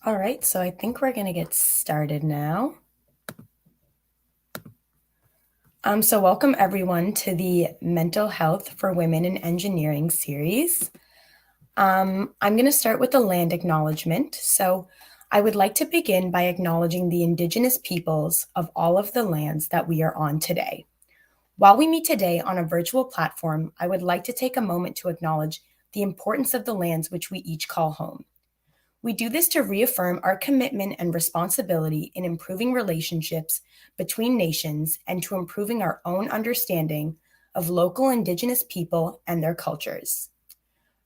All right, so I think we're going to get started now. So welcome everyone to the Mental Health for Women in Engineering series. I'm going to start with the land acknowledgement. So I would like to begin by acknowledging the Indigenous peoples of all of the lands that we are on today. While we meet today on a virtual platform, I would like to take a moment to acknowledge the importance of the lands which we each call home. We do this to reaffirm our commitment and responsibility in improving relationships between nations and to improving our own understanding of local Indigenous people and their cultures.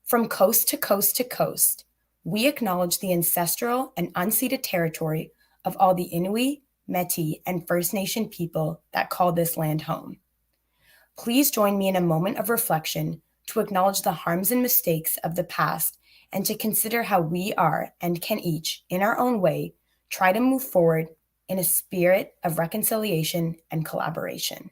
From coast to coast to coast, we acknowledge the ancestral and unceded territory of all the Inuit, Métis, and First Nation people that call this land home. Please join me in a moment of reflection to acknowledge the harms and mistakes of the past and to consider how we are and can each, in our own way, try to move forward in a spirit of reconciliation and collaboration.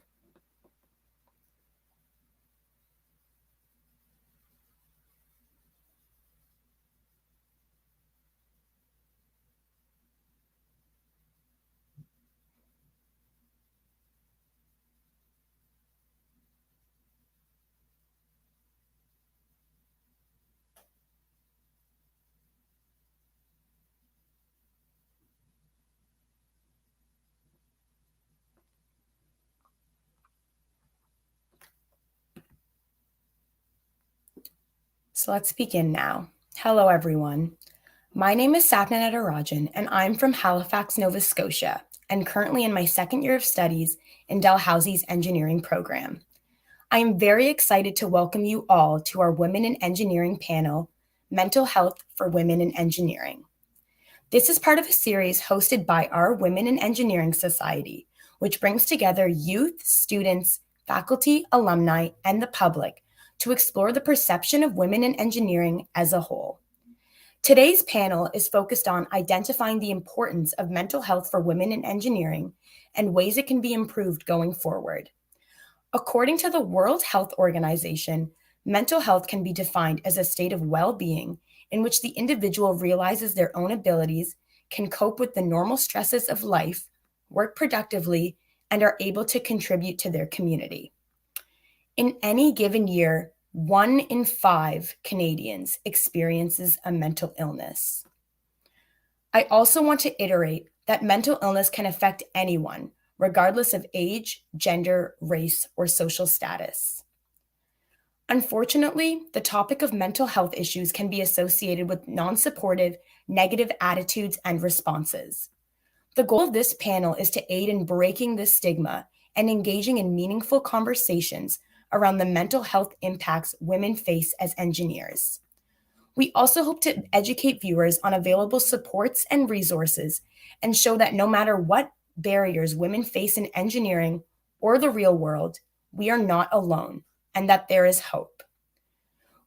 So let's begin now. Hello, everyone. My name is Sapna Natarajan, and I'm from Halifax, Nova Scotia, and currently in my second year of studies in Dalhousie's engineering program. I am very excited to welcome you all to our Women in Engineering panel, Mental Health for Women in Engineering. This is part of a series hosted by our Women in Engineering Society, which brings together youth, students, faculty, alumni, and the public to explore the perception of women in engineering as a whole. Today's panel is focused on identifying the importance of mental health for women in engineering and ways it can be improved going forward. According to the World Health Organization, mental health can be defined as a state of well-being in which the individual realizes their own abilities, can cope with the normal stresses of life, work productively, and are able to contribute to their community. In any given year, 1 in 5 Canadians experiences a mental illness. I also want to iterate that mental illness can affect anyone, regardless of age, gender, race, or social status. Unfortunately, the topic of mental health issues can be associated with non-supportive, negative attitudes and responses. The goal of this panel is to aid in breaking this stigma and engaging in meaningful conversations around the mental health impacts women face as engineers. We also hope to educate viewers on available supports and resources and show that no matter what barriers women face in engineering or the real world, we are not alone and that there is hope.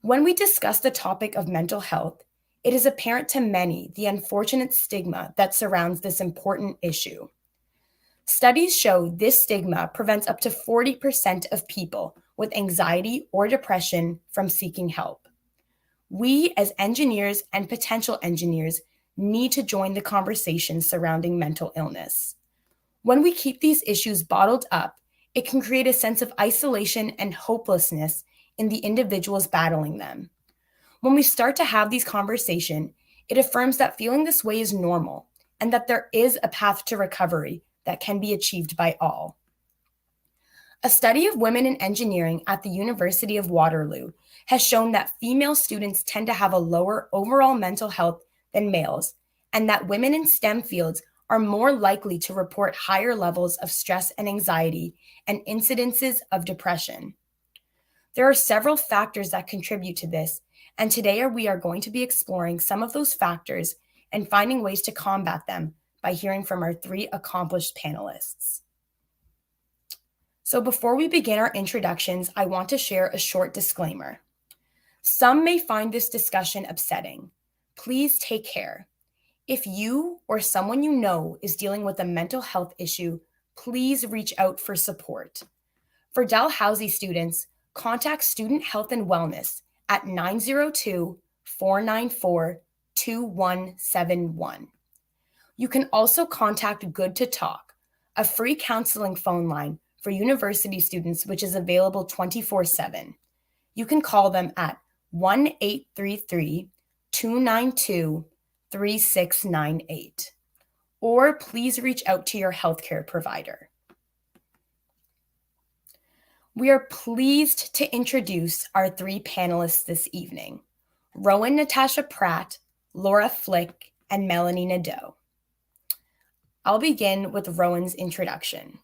When we discuss the topic of mental health, it is apparent to many the unfortunate stigma that surrounds this important issue. Studies show this stigma prevents up to 40% of people with anxiety or depression from seeking help. We, as engineers and potential engineers, need to join the conversation surrounding mental illness. When we keep these issues bottled up, it can create a sense of isolation and hopelessness in the individuals battling them. When we start to have these conversations, it affirms that feeling this way is normal and that there is a path to recovery that can be achieved by all. A study of women in engineering at the University of Waterloo has shown that female students tend to have a lower overall mental health than males, and that women in STEM fields are more likely to report higher levels of stress and anxiety and incidences of depression. There are several factors that contribute to this, and today we are going to be exploring some of those factors and finding ways to combat them by hearing from our 3 accomplished panelists. So before we begin our introductions, I want to share a short disclaimer. Some may find this discussion upsetting. Please take care. If you or someone you know is dealing with a mental health issue, please reach out for support. For Dalhousie students, contact Student Health and Wellness at 902-494-2684 2171. You can also contact Good to Talk, a free counseling phone line for university students, which is available 24/7. You can call them at 1-833-292-3698, or please reach out to your healthcare provider. We are pleased to introduce our three panelists this evening: Rowan Natasha Pratt, Laura Flick, and Melanie Nadeau. I'll begin with Rowan's introduction.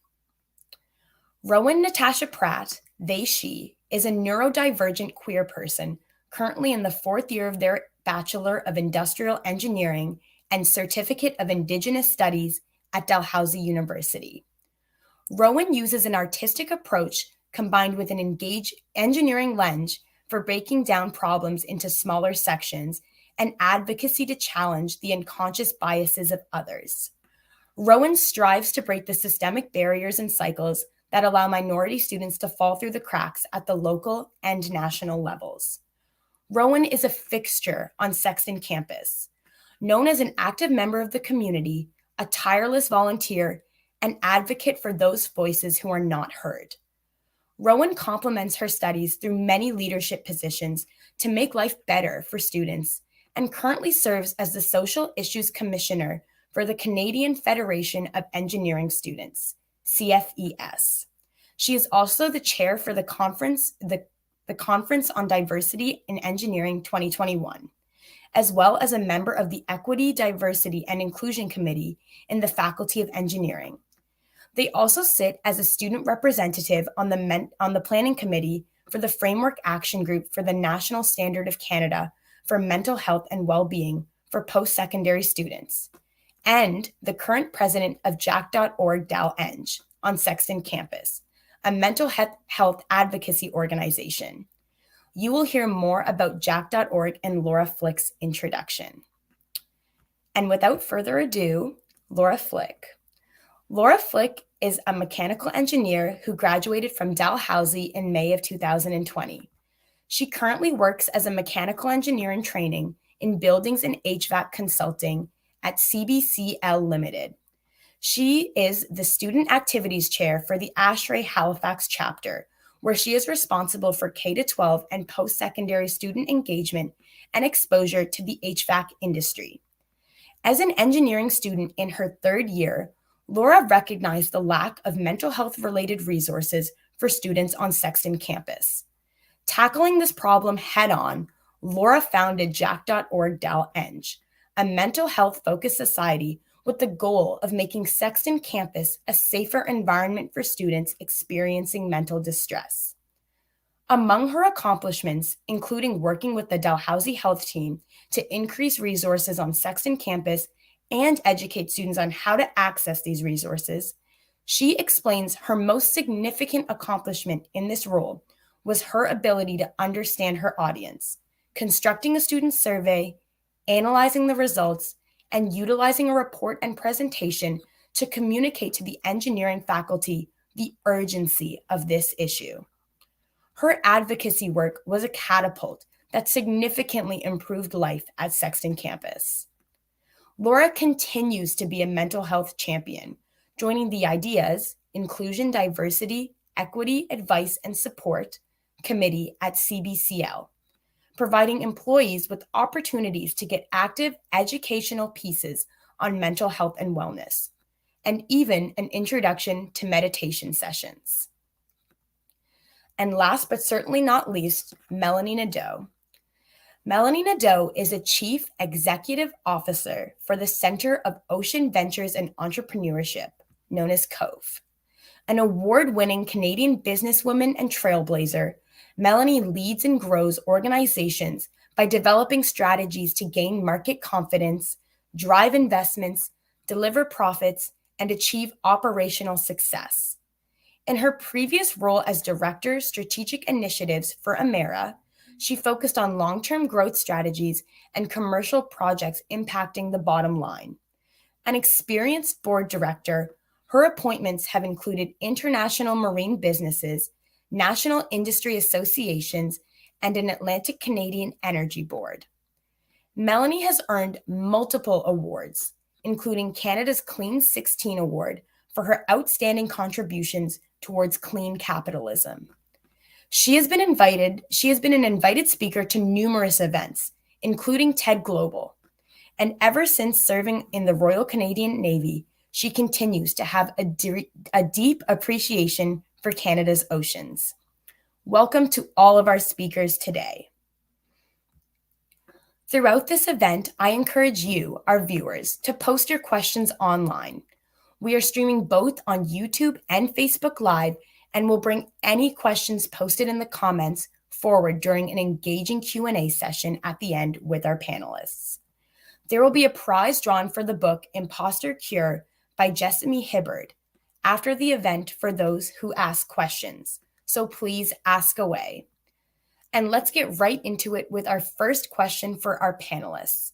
Rowan Natasha Pratt, she, is a neurodivergent queer person currently in the fourth year of their Bachelor of Industrial Engineering and Certificate of Indigenous Studies at Dalhousie University. Rowan uses an artistic approach combined with an engaged engineering lens for breaking down problems into smaller sections and advocacy to challenge the unconscious biases of others. Rowan strives to break the systemic barriers and cycles that allow minority students to fall through the cracks at the local and national levels. Rowan is a fixture on Sexton campus, known as an active member of the community, a tireless volunteer, and advocate for those voices who are not heard. Rowan complements her studies through many leadership positions to make life better for students and currently serves as the Social Issues Commissioner for the Canadian Federation of Engineering Students, CFES. She is also the chair for the Conference on Diversity in Engineering 2021, as well as a member of the Equity, Diversity, and Inclusion Committee in the Faculty of Engineering. They also sit as a student representative on the Planning Committee for the Framework Action Group for the National Standard of Canada for Mental Health and Well-Being for Post-Secondary Students, and the current president of Jack.org Dal-Eng on Sexton campus, a mental health advocacy organization. You will hear more about Jack.org in Laura Flick's introduction. And without further ado, Laura Flick. Laura Flick is a mechanical engineer who graduated from Dalhousie in May of 2020. She currently works as a mechanical engineer in training in buildings and HVAC consulting at CBCL Limited. She is the Student Activities Chair for the ASHRAE Halifax chapter, where she is responsible for K-12 and post-secondary student engagement and exposure to the HVAC industry. As an engineering student in her third year, Laura recognized the lack of mental health-related resources for students on Sexton campus. Tackling this problem head-on, Laura founded Jack.org Dal-Eng, a mental health-focused society with the goal of making Sexton campus a safer environment for students experiencing mental distress. Among her accomplishments, including working with the Dalhousie Health Team to increase resources on Sexton campus and educate students on how to access these resources, she explains her most significant accomplishment in this role was her ability to understand her audience, constructing a student survey, analyzing the results, and utilizing a report and presentation to communicate to the engineering faculty the urgency of this issue. Her advocacy work was a catapult that significantly improved life at Sexton campus. Laura continues to be a mental health champion, joining the Ideas, Inclusion, Diversity, Equity, Advice, and Support Committee at CBCL, providing employees with opportunities to get active educational pieces on mental health and wellness, and even an introduction to meditation sessions. And last but certainly not least, Melanie Nadeau. Melanie Nadeau is a Chief Executive Officer for the Center of Ocean Ventures and Entrepreneurship, known as COVE. An award-winning Canadian businesswoman and trailblazer, Melanie leads and grows organizations by developing strategies to gain market confidence, drive investments, deliver profits, and achieve operational success. In her previous role as Director, Strategic Initiatives for Emera, she focused on long-term growth strategies and commercial projects impacting the bottom line. An experienced board director, her appointments have included international marine businesses, national industry associations, and an Atlantic Canadian Energy Board. Melanie has earned multiple awards, including Canada's Clean 16 Award for her outstanding contributions towards clean capitalism. She has been an invited speaker to numerous events, including TED Global. And ever since serving in the Royal Canadian Navy, she continues to have a deep appreciation for Canada's oceans. Welcome to all of our speakers today. Throughout this event, I encourage you, our viewers, to post your questions online. We are streaming both on YouTube and Facebook Live, and will bring any questions posted in the comments forward during an engaging Q&A session at the end with our panelists. There will be a prize drawn for the book Imposter Cure by Jessamy Hibbard after the event for those who ask questions. So please ask away. And let's get right into it with our first question for our panelists.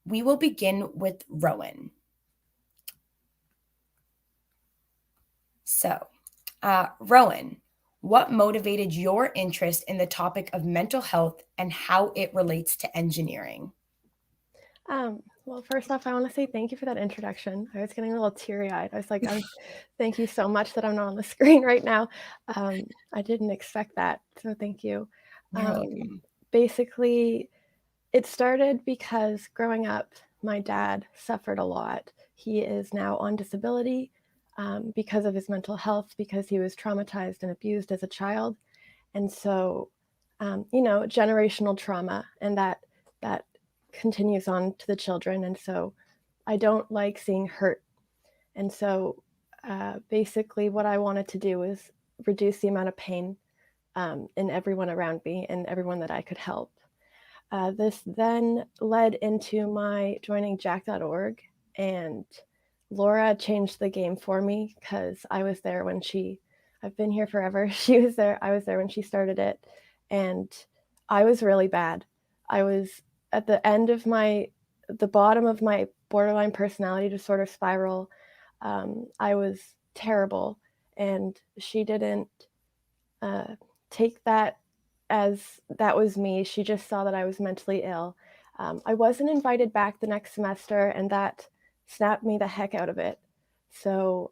We will begin with Rowan. So, Rowan, what motivated your interest in the topic of mental health and how it relates to engineering? Well, first off, I want to say thank you for that introduction. I was getting a little teary-eyed. I was like, thank you so much that I'm not on the screen right now. I didn't expect that, so thank you. You're welcome. Basically, it started because growing up, my dad suffered a lot. He is now on disability because of his mental health, because he was traumatized and abused as a child. And so, generational trauma, and that continues on to the children. And so I don't like seeing hurt. And so basically what I wanted to do was reduce the amount of pain in everyone around me and everyone that I could help. This then led into my joining Jack.org, and Laura changed the game for me because I was there when I've been here forever. I was there when she started it, and I was really bad. I was at the end of the bottom of my borderline personality disorder spiral. I was terrible, and she didn't take that as that was me. She just saw that I was mentally ill. I wasn't invited back the next semester, and that snapped me the heck out of it. So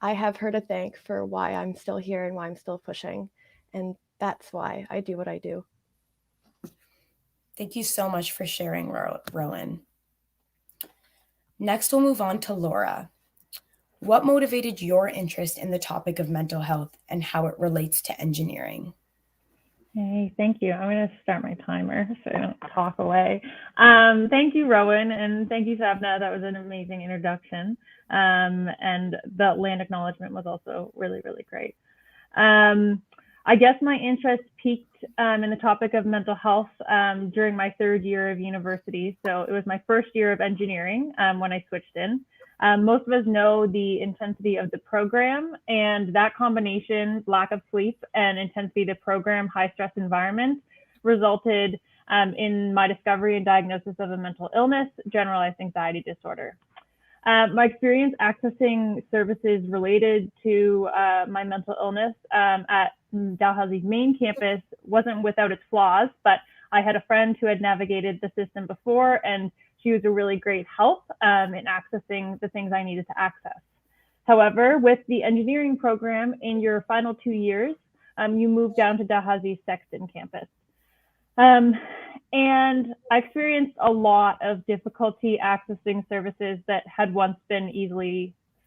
I have her to thank for why I'm still here and why I'm still pushing. And that's why I do what I do. Thank you so much for sharing, Rowan. Next, we'll move on to Laura. What motivated your interest in the topic of mental health and how it relates to engineering? Hey, thank you. I'm going to start my timer so I don't talk away. Thank you, Rowan, and thank you, Sapna. That was an amazing introduction. And the land acknowledgement was also really, really great. I guess my interest peaked in the topic of mental health during my third year of university. So it was my first year of engineering when I switched in. Most of us know the intensity of the program, and that combination, lack of sleep and intensity of the program, high stress environment, resulted in my discovery and diagnosis of a mental illness, generalized anxiety disorder. My experience accessing services related to my mental illness at Dalhousie's main campus wasn't without its flaws, but I had a friend who had navigated the system before, and she was a really great help in accessing the things I needed to access. However, with the engineering program in your final 2 years, you move down to Dalhousie's Sexton campus. And I experienced a lot of difficulty accessing services that had once been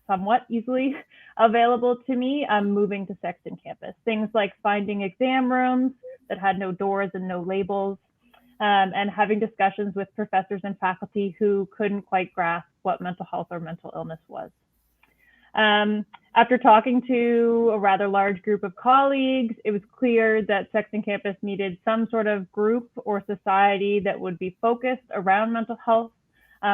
somewhat easily available to me moving to Sexton campus. Things like finding exam rooms that had no doors and no labels, and having discussions with professors and faculty who couldn't quite grasp what mental health or mental illness was. After talking to a rather large group of colleagues, it was clear that Sexton campus needed some sort of group or society that would be focused around mental health,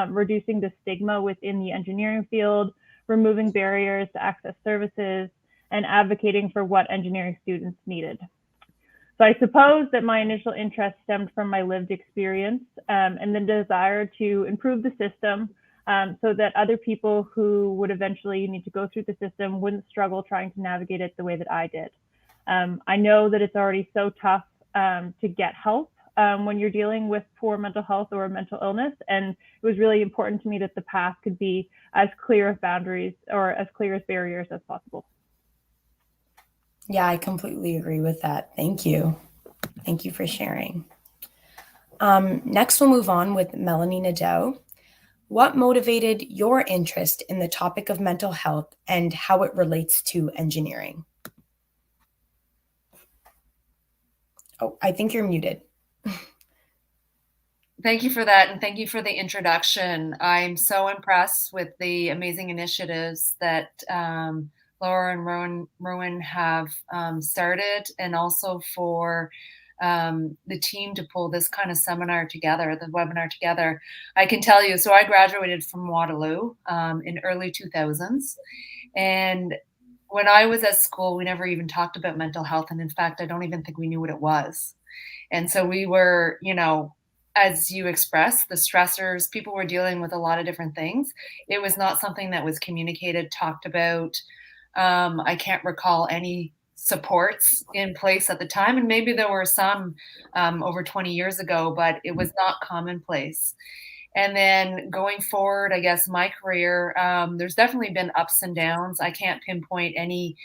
reducing the stigma within the engineering field, removing barriers to access services, and advocating for what engineering students needed. So I suppose that my initial interest stemmed from my lived experience and the desire to improve the system so that other people who would eventually need to go through the system wouldn't struggle trying to navigate it the way that I did. I know that it's already so tough to get help when you're dealing with poor mental health or mental illness. And it was really important to me that the path could be as clear of boundaries or as clear as barriers as possible. Yeah, I completely agree with that. Thank you. Thank you for sharing. Next, we'll move on with Melanie Nadeau. What motivated your interest in the topic of mental health and how it relates to engineering? Oh, I think you're muted. Thank you for that, and thank you for the introduction. I'm so impressed with the amazing initiatives that Laura and Rowan have started, and also for the team to pull this kind of seminar together, the webinar together. I can tell you, so I graduated from Waterloo in early 2000s, and when I was at school, we never even talked about mental health, and in fact, I don't even think we knew what it was. And so we were, as you expressed, the stressors, people were dealing with a lot of different things. It was not something that was communicated, talked about. I can't recall any supports in place at the time, and maybe there were some over 20 years ago, but it was not commonplace. And then going forward, I guess my career, there's definitely been ups and downs. I can't pinpoint any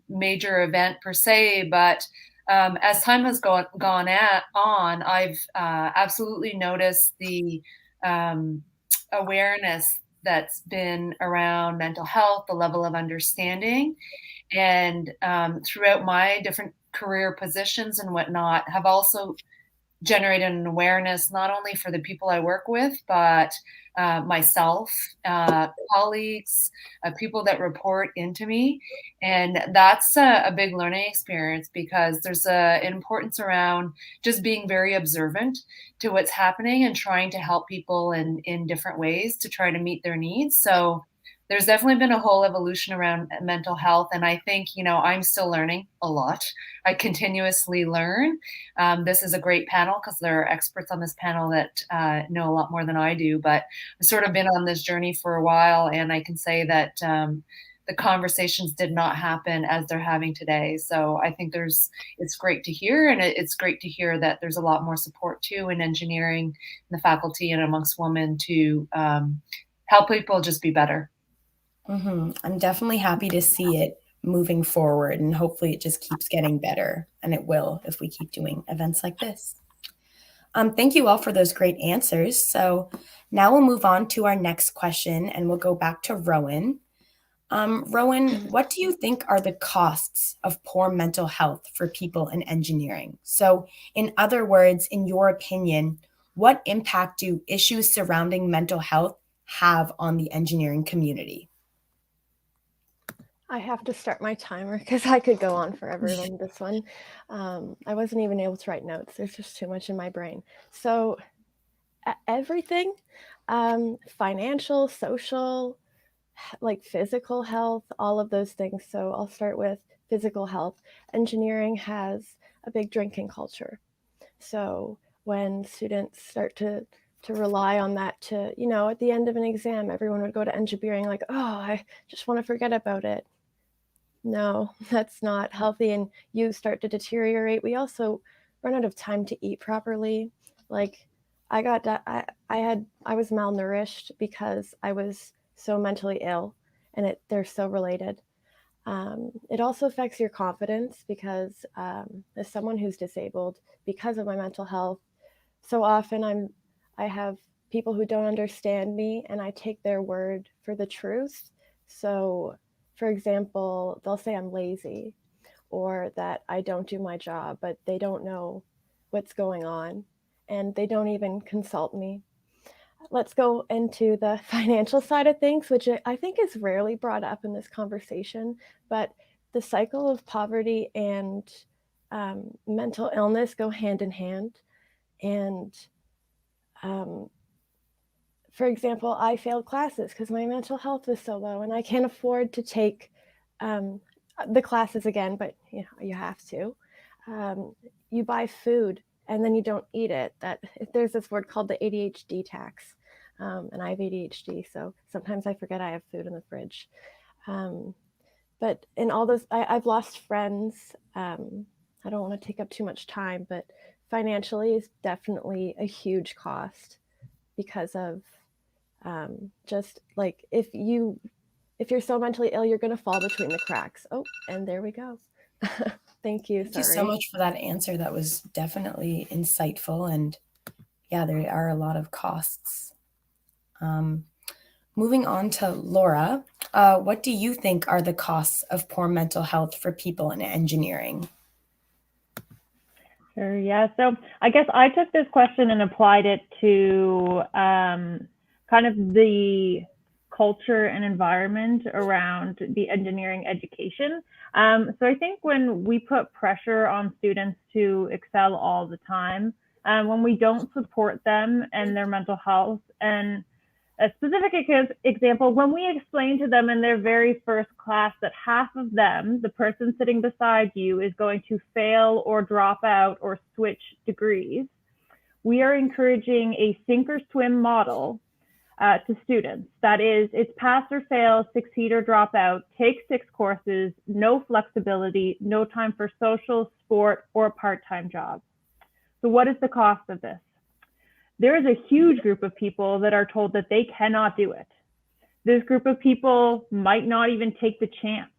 major event per se, but as time has gone on, I've absolutely noticed the awareness that's been around mental health, the level of understanding, and throughout my different career positions and whatnot, have also generated an awareness not only for the people I work with, but myself, colleagues, people that report into me. And that's a big learning experience, because there's an importance around just being very observant to what's happening and trying to help people in different ways to try to meet their needs. So there's definitely been a whole evolution around mental health. And I think, I'm still learning a lot. I continuously learn. This is a great panel because there are experts on this panel that know a lot more than I do. But I've sort of been on this journey for a while, and I can say that the conversations did not happen as they're having today. So I think it's great to hear, and it's great to hear that there's a lot more support too in engineering, in the faculty, and amongst women to help people just be better. Mm-hmm. I'm definitely happy to see it moving forward, and hopefully it just keeps getting better, and it will if we keep doing events like this. Thank you all for those great answers. So now we'll move on to our next question, and we'll go back to Rowan. Rowan, what do you think are the costs of poor mental health for people in engineering? So in other words, in your opinion, what impact do issues surrounding mental health have on the engineering community? I have to start my timer because I could go on forever on this one. I wasn't even able to write notes. There's just too much in my brain. So everything, financial, social, like physical health, all of those things. So I'll start with physical health. Engineering has a big drinking culture. So when students start to rely on that to, at the end of an exam, everyone would go to engineering like, oh, I just want to forget about it. No, that's not healthy, and you start to deteriorate. We also run out of time to eat properly. Like I was malnourished because I was so mentally ill, and they're so related. It also affects your confidence because as someone who's disabled because of my mental health, so often I have people who don't understand me, and I take their word for the truth. So for example, they'll say I'm lazy or that I don't do my job, but they don't know what's going on, and they don't even consult me. Let's go into the financial side of things, which I think is rarely brought up in this conversation, but the cycle of poverty and mental illness go hand in hand. And for example, I failed classes because my mental health was so low, and I can't afford to take the classes again, but you have to. You buy food and then you don't eat it. There's this word called the ADHD tax, and I have ADHD, so sometimes I forget I have food in the fridge. But in all those, I've lost friends. I don't want to take up too much time, but financially is definitely a huge cost because of just like if you're so mentally ill, you're going to fall between the cracks. Oh, and there we go. Thank you. Thank you so much for that answer. That was definitely insightful. And yeah, there are a lot of costs. Moving on to Laura, what do you think are the costs of poor mental health for people in engineering? Sure, yeah. So I guess I took this question and applied it to kind of the culture and environment around the engineering education. So I think when we put pressure on students to excel all the time, when we don't support them and their mental health, and a specific example, when we explain to them in their very first class that half of them, the person sitting beside you, is going to fail or drop out or switch degrees, we are encouraging a sink or swim model to students. That is, it's pass or fail, succeed or drop out, take 6 courses, no flexibility, no time for social, sport, or a part-time job. So what is the cost of this? There is a huge group of people that are told that they cannot do it. This group of people might not even take the chance.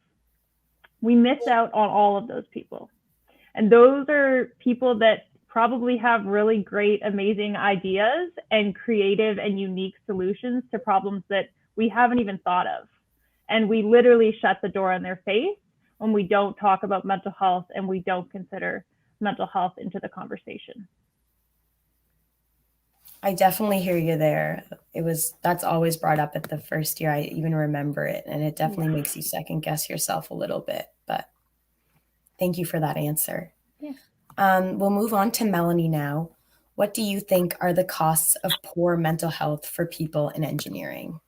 We miss out on all of those people. And those are people that probably have really great, amazing ideas and creative and unique solutions to problems that we haven't even thought of. And we literally shut the door in their face when we don't talk about mental health and we don't consider mental health into the conversation. I definitely hear you there. That's always brought up at the first year. I even remember it, and it definitely makes you second guess yourself a little bit, but thank you for that answer. Yeah. We'll move on to Melanie now. What do you think are the costs of poor mental health for people in engineering?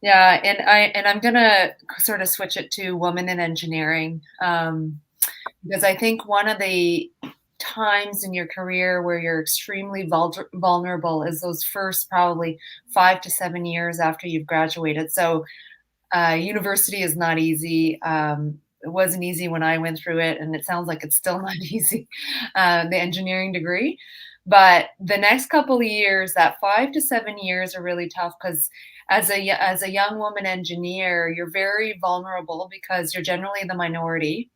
Yeah, and I'm gonna sort of switch it to women in engineering, because I think one of the times in your career where you're extremely vulnerable is those first probably 5 to 7 years after you've graduated. So university is not easy. It wasn't easy when I went through it, and it sounds like it's still not easy, the engineering degree. But the next couple of years, that 5 to 7 years are really tough because as a young woman engineer, you're very vulnerable because you're generally the minority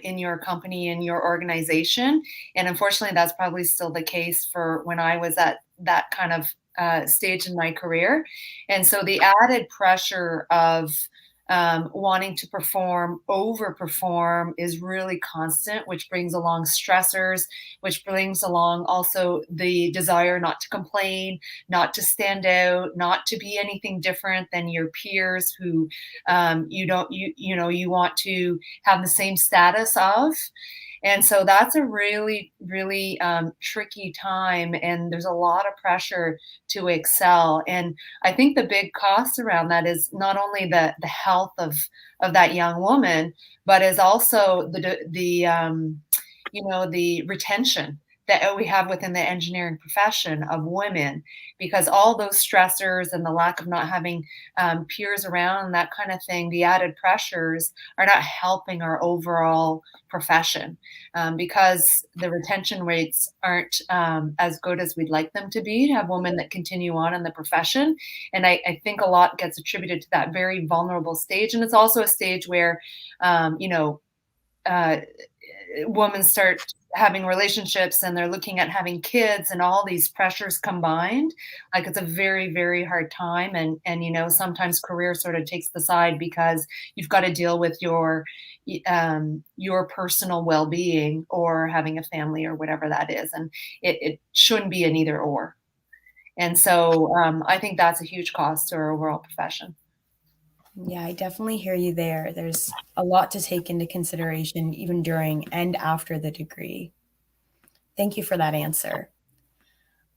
in your company, in your organization. And unfortunately, that's probably still the case for when I was at that kind of stage in my career. And so the added pressure of wanting to overperform is really constant, which brings along stressors, which brings along also the desire not to complain, not to stand out, not to be anything different than your peers who you want to have the same status of. And so that's a really, really tricky time. And there's a lot of pressure to excel. And I think the big cost around that is not only the health of that young woman, but is also the retention that we have within the engineering profession of women, because all those stressors and the lack of not having peers around and that kind of thing, the added pressures are not helping our overall profession, because the retention rates aren't as good as we'd like them to be to have women that continue on in the profession. And I think a lot gets attributed to that very vulnerable stage. And it's also a stage where, women start having relationships and they're looking at having kids, and all these pressures combined, like it's a very, very hard time. And sometimes career sort of takes the side because you've got to deal with your personal well-being or having a family or whatever that is. And it shouldn't be an either or. And so I think that's a huge cost to our overall profession. Yeah, I definitely hear you there. There's a lot to take into consideration, even during and after the degree. Thank you for that answer.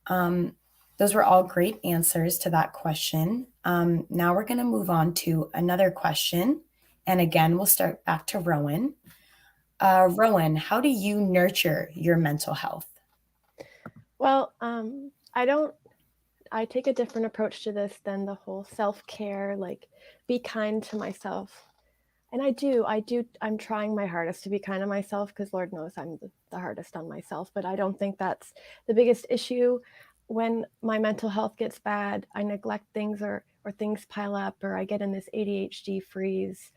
Those were all great answers to that question. Now we're going to move on to another question. And again, we'll start back to Rowan. Rowan, how do you nurture your mental health? Well, I take a different approach to this than the whole self-care, like be kind to myself. And I'm trying my hardest to be kind to myself, because Lord knows I'm the hardest on myself, but I don't think that's the biggest issue. When my mental health gets bad, I neglect things, or things pile up, or I get in this ADHD freeze.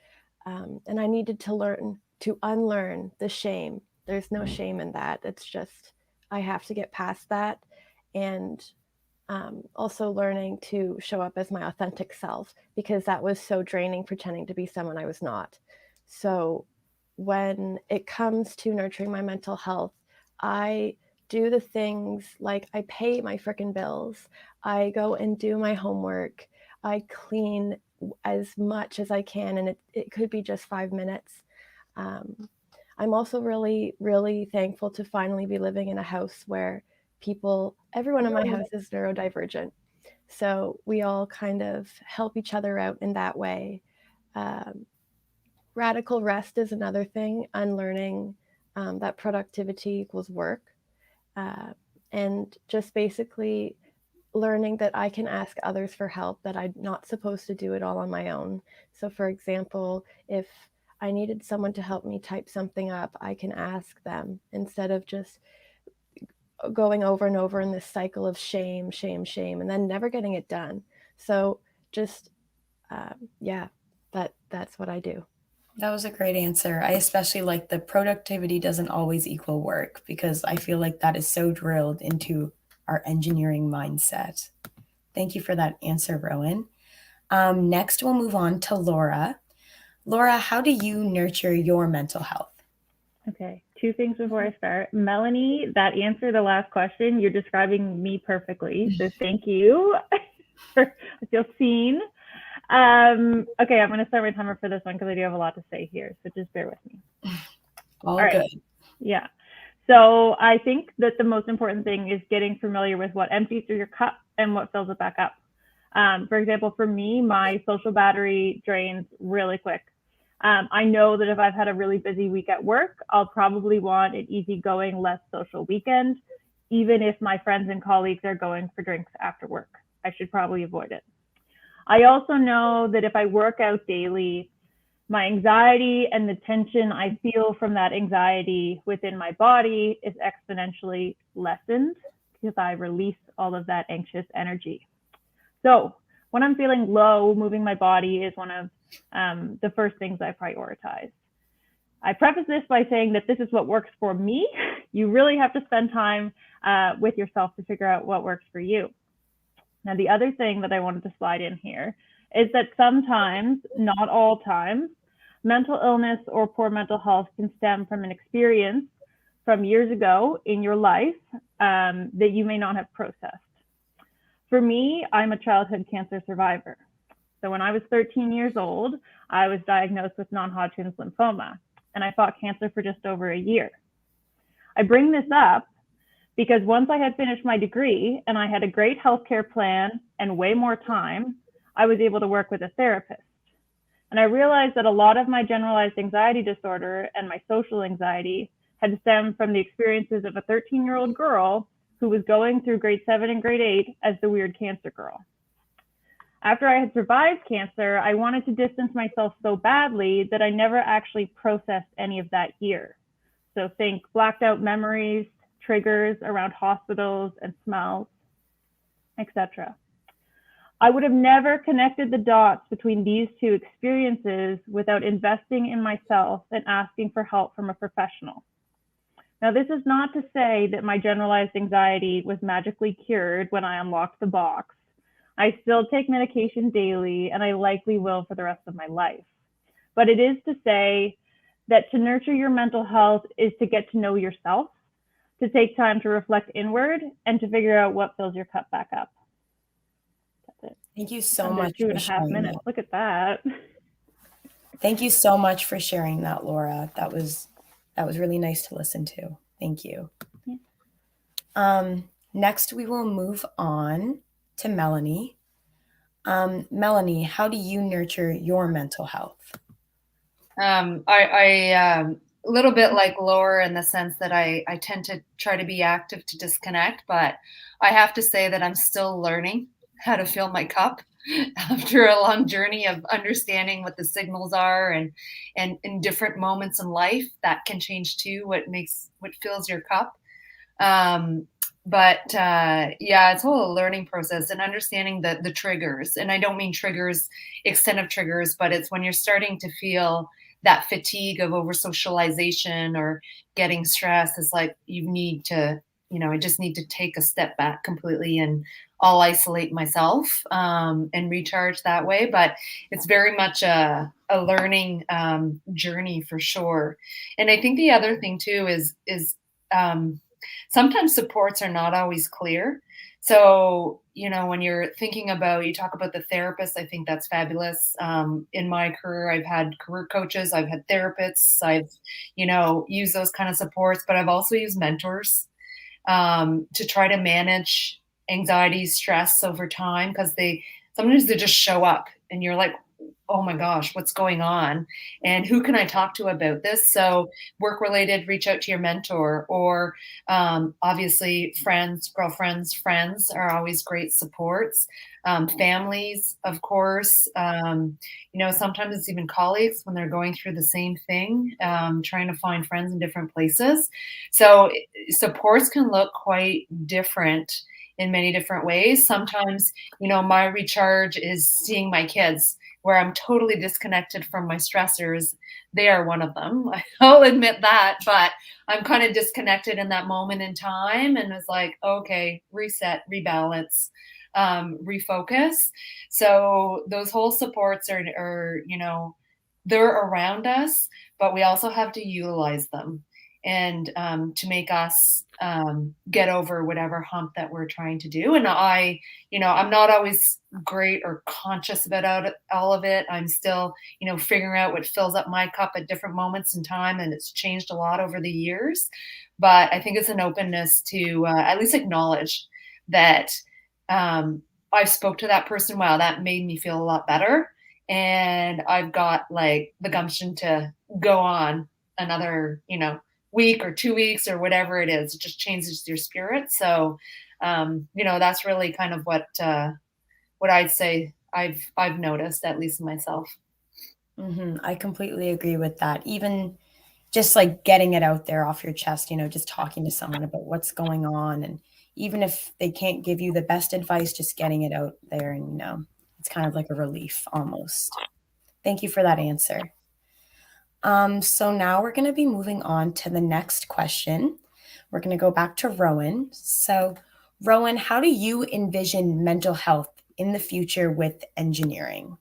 And I needed to unlearn the shame. There's no shame in that. It's just, I have to get past that. And also learning to show up as my authentic self, because that was so draining, pretending to be someone I was not. So when it comes to nurturing my mental health, I do the things like I pay my frickin' bills. I go and do my homework. I clean as much as I can, and it could be just 5 minutes. I'm also really, really thankful to finally be living in a house where everyone in my house is neurodivergent. So we all kind of help each other out in that way. Radical rest is another thing, unlearning that productivity equals work. And just basically learning that I can ask others for help, that I'm not supposed to do it all on my own. So for example, if I needed someone to help me type something up, I can ask them, instead of just going over and over in this cycle of shame, and then never getting it done. So just, that's what I do. That was a great answer. I especially like the productivity doesn't always equal work, because I feel like that is so drilled into our engineering mindset. Thank you for that answer, Rowan. Next, we'll move on to Laura. Laura, how do you nurture your mental health? Okay, 2 things before I start. Melanie, that answer, the last question, you're describing me perfectly. So thank you. I feel seen. Okay, I'm going to start my timer for this one, because I do have a lot to say here. So just bear with me. All right. Good. Yeah. So I think that the most important thing is getting familiar with what empties through your cup and what fills it back up. For example, for me, my social battery drains really quick. I know that if I've had a really busy week at work, I'll probably want an easygoing, less social weekend, even if my friends and colleagues are going for drinks after work. I should probably avoid it. I also know that if I work out daily, my anxiety and the tension I feel from that anxiety within my body is exponentially lessened, because I release all of that anxious energy. So when I'm feeling low, moving my body is one of the first things I prioritize. I preface this by saying that this is what works for me. You really have to spend time with yourself to figure out what works for you. Now, the other thing that I wanted to slide in here is that sometimes, not all times, mental illness or poor mental health can stem from an experience from years ago in your life that you may not have processed. For me, I'm a childhood cancer survivor. So when I was 13 years old, I was diagnosed with non-Hodgkin's lymphoma, and I fought cancer for just over a year. I bring this up because once I had finished my degree and I had a great healthcare plan and way more time, I was able to work with a therapist. And I realized that a lot of my generalized anxiety disorder and my social anxiety had stemmed from the experiences of a 13-year-old girl who was going through grade 7 and grade 8 as the weird cancer girl. After I had survived cancer, I wanted to distance myself so badly that I never actually processed any of that year. So think blacked out memories, triggers around hospitals and smells, etc. I would have never connected the dots between these two experiences without investing in myself and asking for help from a professional. Now, this is not to say that my generalized anxiety was magically cured when I unlocked the box. I still take medication daily, and I likely will for the rest of my life. But it is to say that to nurture your mental health is to get to know yourself, to take time to reflect inward, and to figure out what fills your cup back up. That's it. Thank you so much. 2.5 minutes. Look at that. Thank you so much for sharing that, Laura. That was really nice to listen to. Thank you. Yeah. Next, we will move on to Melanie. Melanie, how do you nurture your mental health? I a little bit like Laura in the sense that I tend to try to be active to disconnect, but I have to say that I'm still learning how to fill my cup after a long journey of understanding what the signals are, and in different moments in life that can change too, what fills your cup. But yeah, it's a whole learning process and understanding the triggers. And I don't mean triggers, extent of triggers, but it's when you're starting to feel that fatigue of over socialization or getting stressed. It's like you need to, I just need to take a step back completely, and I'll isolate myself and recharge that way. But it's very much a learning journey for sure. And I think the other thing too is sometimes supports are not always clear. So, when you're thinking about, you talk about the therapist, I think that's fabulous. In my career, I've had career coaches, I've had therapists, I've, used those kind of supports, but I've also used mentors to try to manage anxiety, stress over time, because sometimes they just show up and you're like, oh my gosh, what's going on? And who can I talk to about this? So work related, reach out to your mentor, or obviously friends, girlfriends, friends are always great supports. Families, of course, sometimes it's even colleagues when they're going through the same thing, trying to find friends in different places. So supports can look quite different in many different ways. Sometimes, my recharge is seeing my kids, where I'm totally disconnected from my stressors. They are one of them. I'll admit that, but I'm kind of disconnected in that moment in time. And it's like, okay, reset, rebalance, refocus. So those whole supports are, they're around us, but we also have to utilize them, and to make us get over whatever hump that we're trying to do. And I'm not always great or conscious about all of it. I'm still, figuring out what fills up my cup at different moments in time, and it's changed a lot over the years. But I think it's an openness to at least acknowledge that I've spoke to that person. Wow, that made me feel a lot better. And I've got like the gumption to go on another, week or 2 weeks or whatever it is. It just changes your spirit. So, that's really kind of what I'd say I've noticed, at least myself. I completely agree with that. Even just like getting it out there off your chest, just talking to someone about what's going on. And even if they can't give you the best advice, just getting it out there, and, it's kind of like a relief almost. Thank you for that answer. So now we're going to be moving on to the next question. We're going to go back to Rowan. So, Rowan, how do you envision mental health in the future with engineering?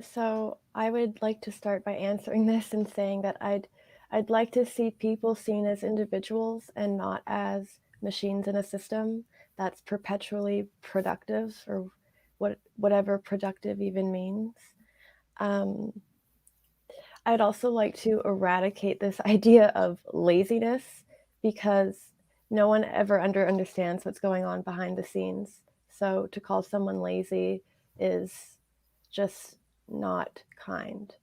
So I would like to start by answering this and saying that I'd like to see people seen as individuals and not as machines in a system that's perpetually productive, or whatever productive even means. I'd also like to eradicate this idea of laziness, because no one ever understands what's going on behind the scenes. So to call someone lazy is just not kind.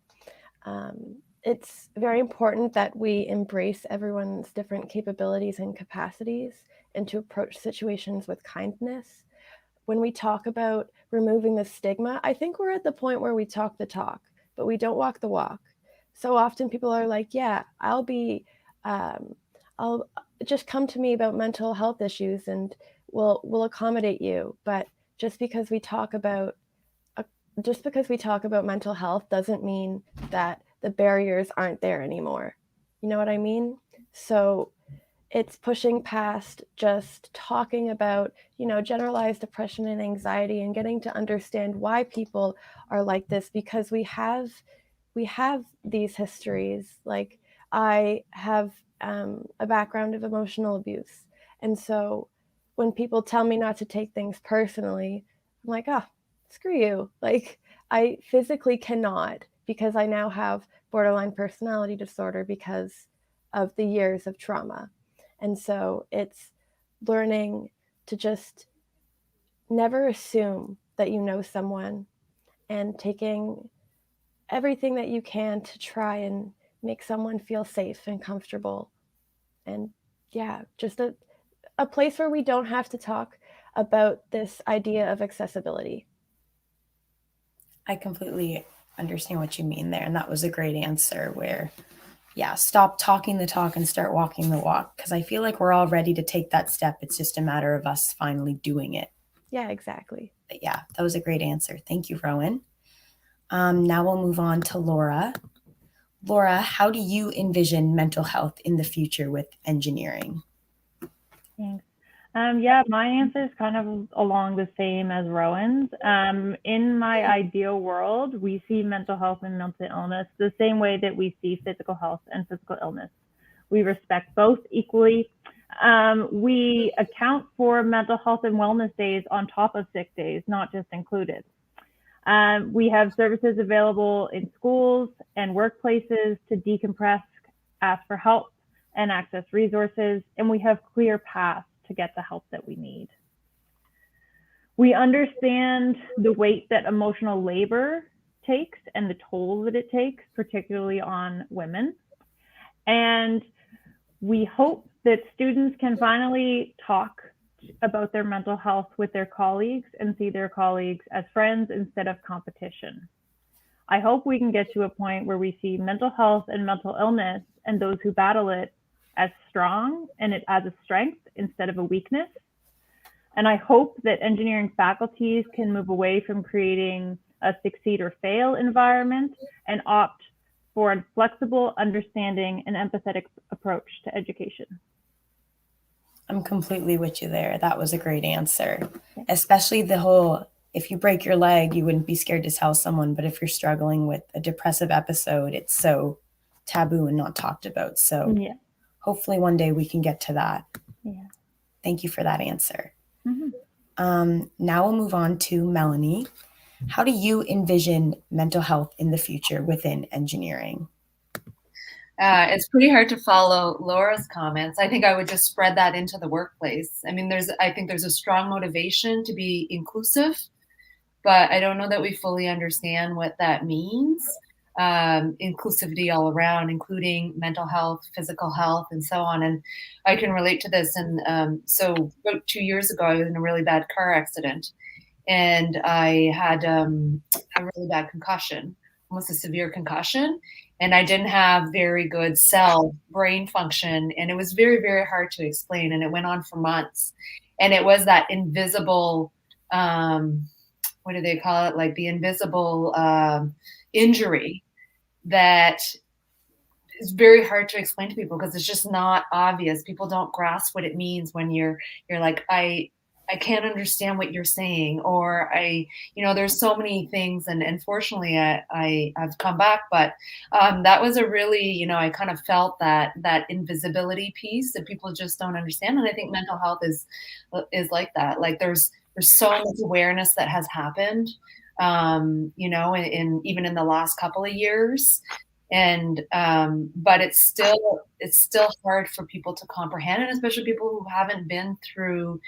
It's very important that we embrace everyone's different capabilities and capacities, and to approach situations with kindness. When we talk about removing the stigma, I think we're at the point where we talk the talk, but we don't walk the walk. So often people are like, yeah, I'll just come to me about mental health issues and we'll accommodate you. But just because we talk about mental health doesn't mean that the barriers aren't there anymore. You know what I mean? So it's pushing past just talking about, generalized depression and anxiety, and getting to understand why people are like this, because we have these histories. Like, I have a background of emotional abuse. And so when people tell me not to take things personally, I'm like, oh, screw you. Like, I physically cannot, because I now have borderline personality disorder because of the years of trauma. And so it's learning to just never assume that you know someone, and taking everything that you can to try and make someone feel safe and comfortable. And yeah, just a place where we don't have to talk about this idea of accessibility. I completely understand what you mean there. And that was a great answer where, yeah, stop talking the talk and start walking the walk. Because I feel like we're all ready to take that step. It's just a matter of us finally doing it. Yeah, exactly. But yeah, that was a great answer. Thank you, Rowan. Now we'll move on to Laura. Laura, how do you envision mental health in the future with engineering? Thanks. Yeah, my answer is kind of along the same as Rowan's. In my ideal world, we see mental health and mental illness the same way that we see physical health and physical illness. We respect both equally. We account for mental health and wellness days on top of sick days, not just included. We have services available in schools and workplaces to decompress, ask for help, and access resources, and we have clear paths to get the help that we need. We understand the weight that emotional labor takes and the toll that it takes, particularly on women. And we hope that students can finally talk about their mental health with their colleagues and see their colleagues as friends instead of competition. I hope we can get to a point where we see mental health and mental illness and those who battle it as strong and it as a strength instead of a weakness. And I hope that engineering faculties can move away from creating a succeed or fail environment and opt for a flexible, understanding, and empathetic approach to education. I'm completely with you there. That was a great answer. Especially the whole, if you break your leg, you wouldn't be scared to tell someone. But if you're struggling with a depressive episode, it's so taboo and not talked about. So Yeah. Hopefully one day we can get to that. Yeah. Thank you for that answer. Mm-hmm. Now we'll move on to Melanie. How do you envision mental health in the future within engineering? It's pretty hard to follow Laura's comments. I think I would just spread that into the workplace. I mean, I think there's a strong motivation to be inclusive, but I don't know that we fully understand what that means. Inclusivity all around, including mental health, physical health, and so on. And I can relate to this. And so about 2 years ago, I was in a really bad car accident, and I had a really bad concussion, almost a severe concussion. And I didn't have very good cell brain function. And it was very, very hard to explain. And it went on for months. And it was that invisible, what do they call it? Like the invisible injury that is very hard to explain to people because it's just not obvious. People don't grasp what it means when you're like, I can't understand what you're saying, or there's so many things. And fortunately I've come back, but that was a really, I kind of felt that invisibility piece that people just don't understand. And I think mental health is like that. Like there's so much awareness that has happened, even in the last couple of years. And but it's still hard for people to comprehend, and especially people who haven't been through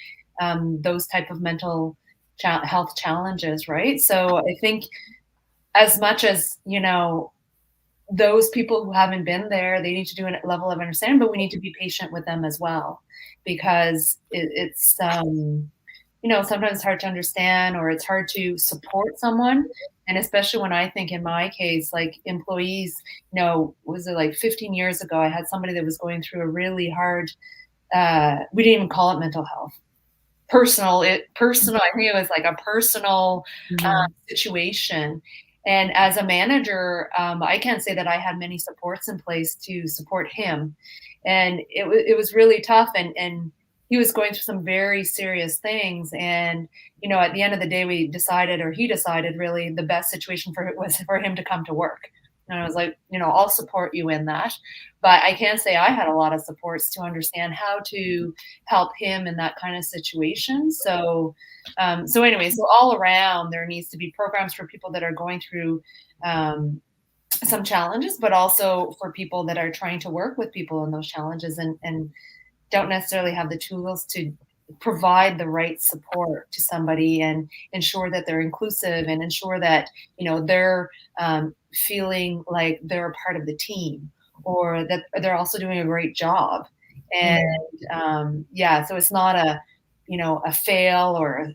those type of mental health challenges, right? So I think as much as, those people who haven't been there, they need to do a level of understanding, but we need to be patient with them as well, because it's sometimes hard to understand, or it's hard to support someone. And especially when I think in my case, like employees, was it like 15 years ago, I had somebody that was going through a really hard, we didn't even call it mental health. Personal, I think it was like a personal situation. And as a manager, I can't say that I had many supports in place to support him. And it was really tough. And he was going through some very serious things. And, at the end of the day, he decided really the best situation was for him to come to work. And I was like, I'll support you in that. But I can't say I had a lot of supports to understand how to help him in that kind of situation. So anyway, so all around, there needs to be programs for people that are going through some challenges, but also for people that are trying to work with people in those challenges and don't necessarily have the tools to provide the right support to somebody and ensure that they're inclusive and ensure that, they're feeling like they're a part of the team, or that they're also doing a great job. And so it's not a fail or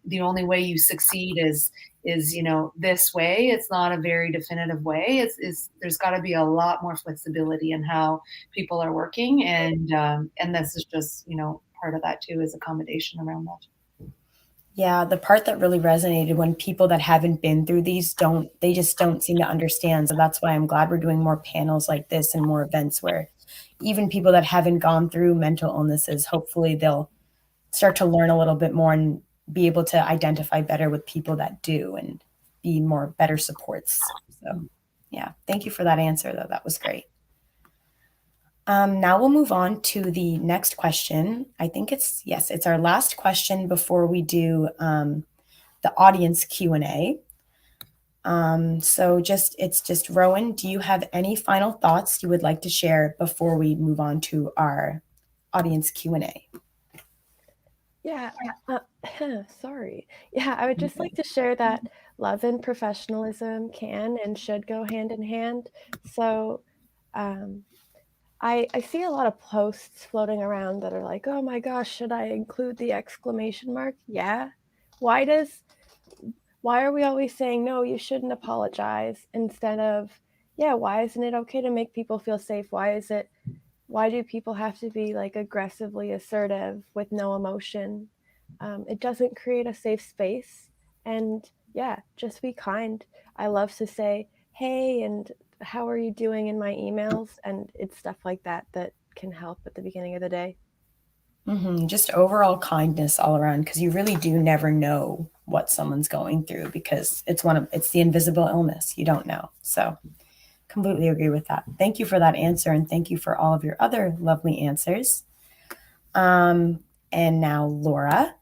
the only way you succeed is this way. It's not a very definitive way. There's got to be a lot more flexibility in how people are working, and this is just part of that too, is accommodation around that. Yeah, the part that really resonated, when people that haven't been through these just don't seem to understand. So that's why I'm glad we're doing more panels like this and more events where even people that haven't gone through mental illnesses, hopefully they'll start to learn a little bit more and be able to identify better with people that do and be more better supports. So yeah, thank you for that answer though. That was great. Now we'll move on to the next question. I think it's our last question before we do the audience Q&A. So it's just Rowan, do you have any final thoughts you would like to share before we move on to our audience Q&A? Yeah, sorry. Yeah, I would just like to share that love and professionalism can and should go hand in hand. So I see a lot of posts floating around that are like, oh my gosh, should I include the exclamation mark? Yeah. Why are we always saying, no, you shouldn't apologize, instead of, yeah, why isn't it okay to make people feel safe? Why do people have to be like aggressively assertive with no emotion? It doesn't create a safe space. And yeah, just be kind. I love to say, hey, and how are you doing in my emails? And it's stuff like that that can help at the beginning of the day. Mm-hmm. Just overall kindness all around, because you really do never know what someone's going through, because it's the invisible illness. You don't know. So completely agree with that. Thank you for that answer, and thank you for all of your other lovely answers. And now, Laura,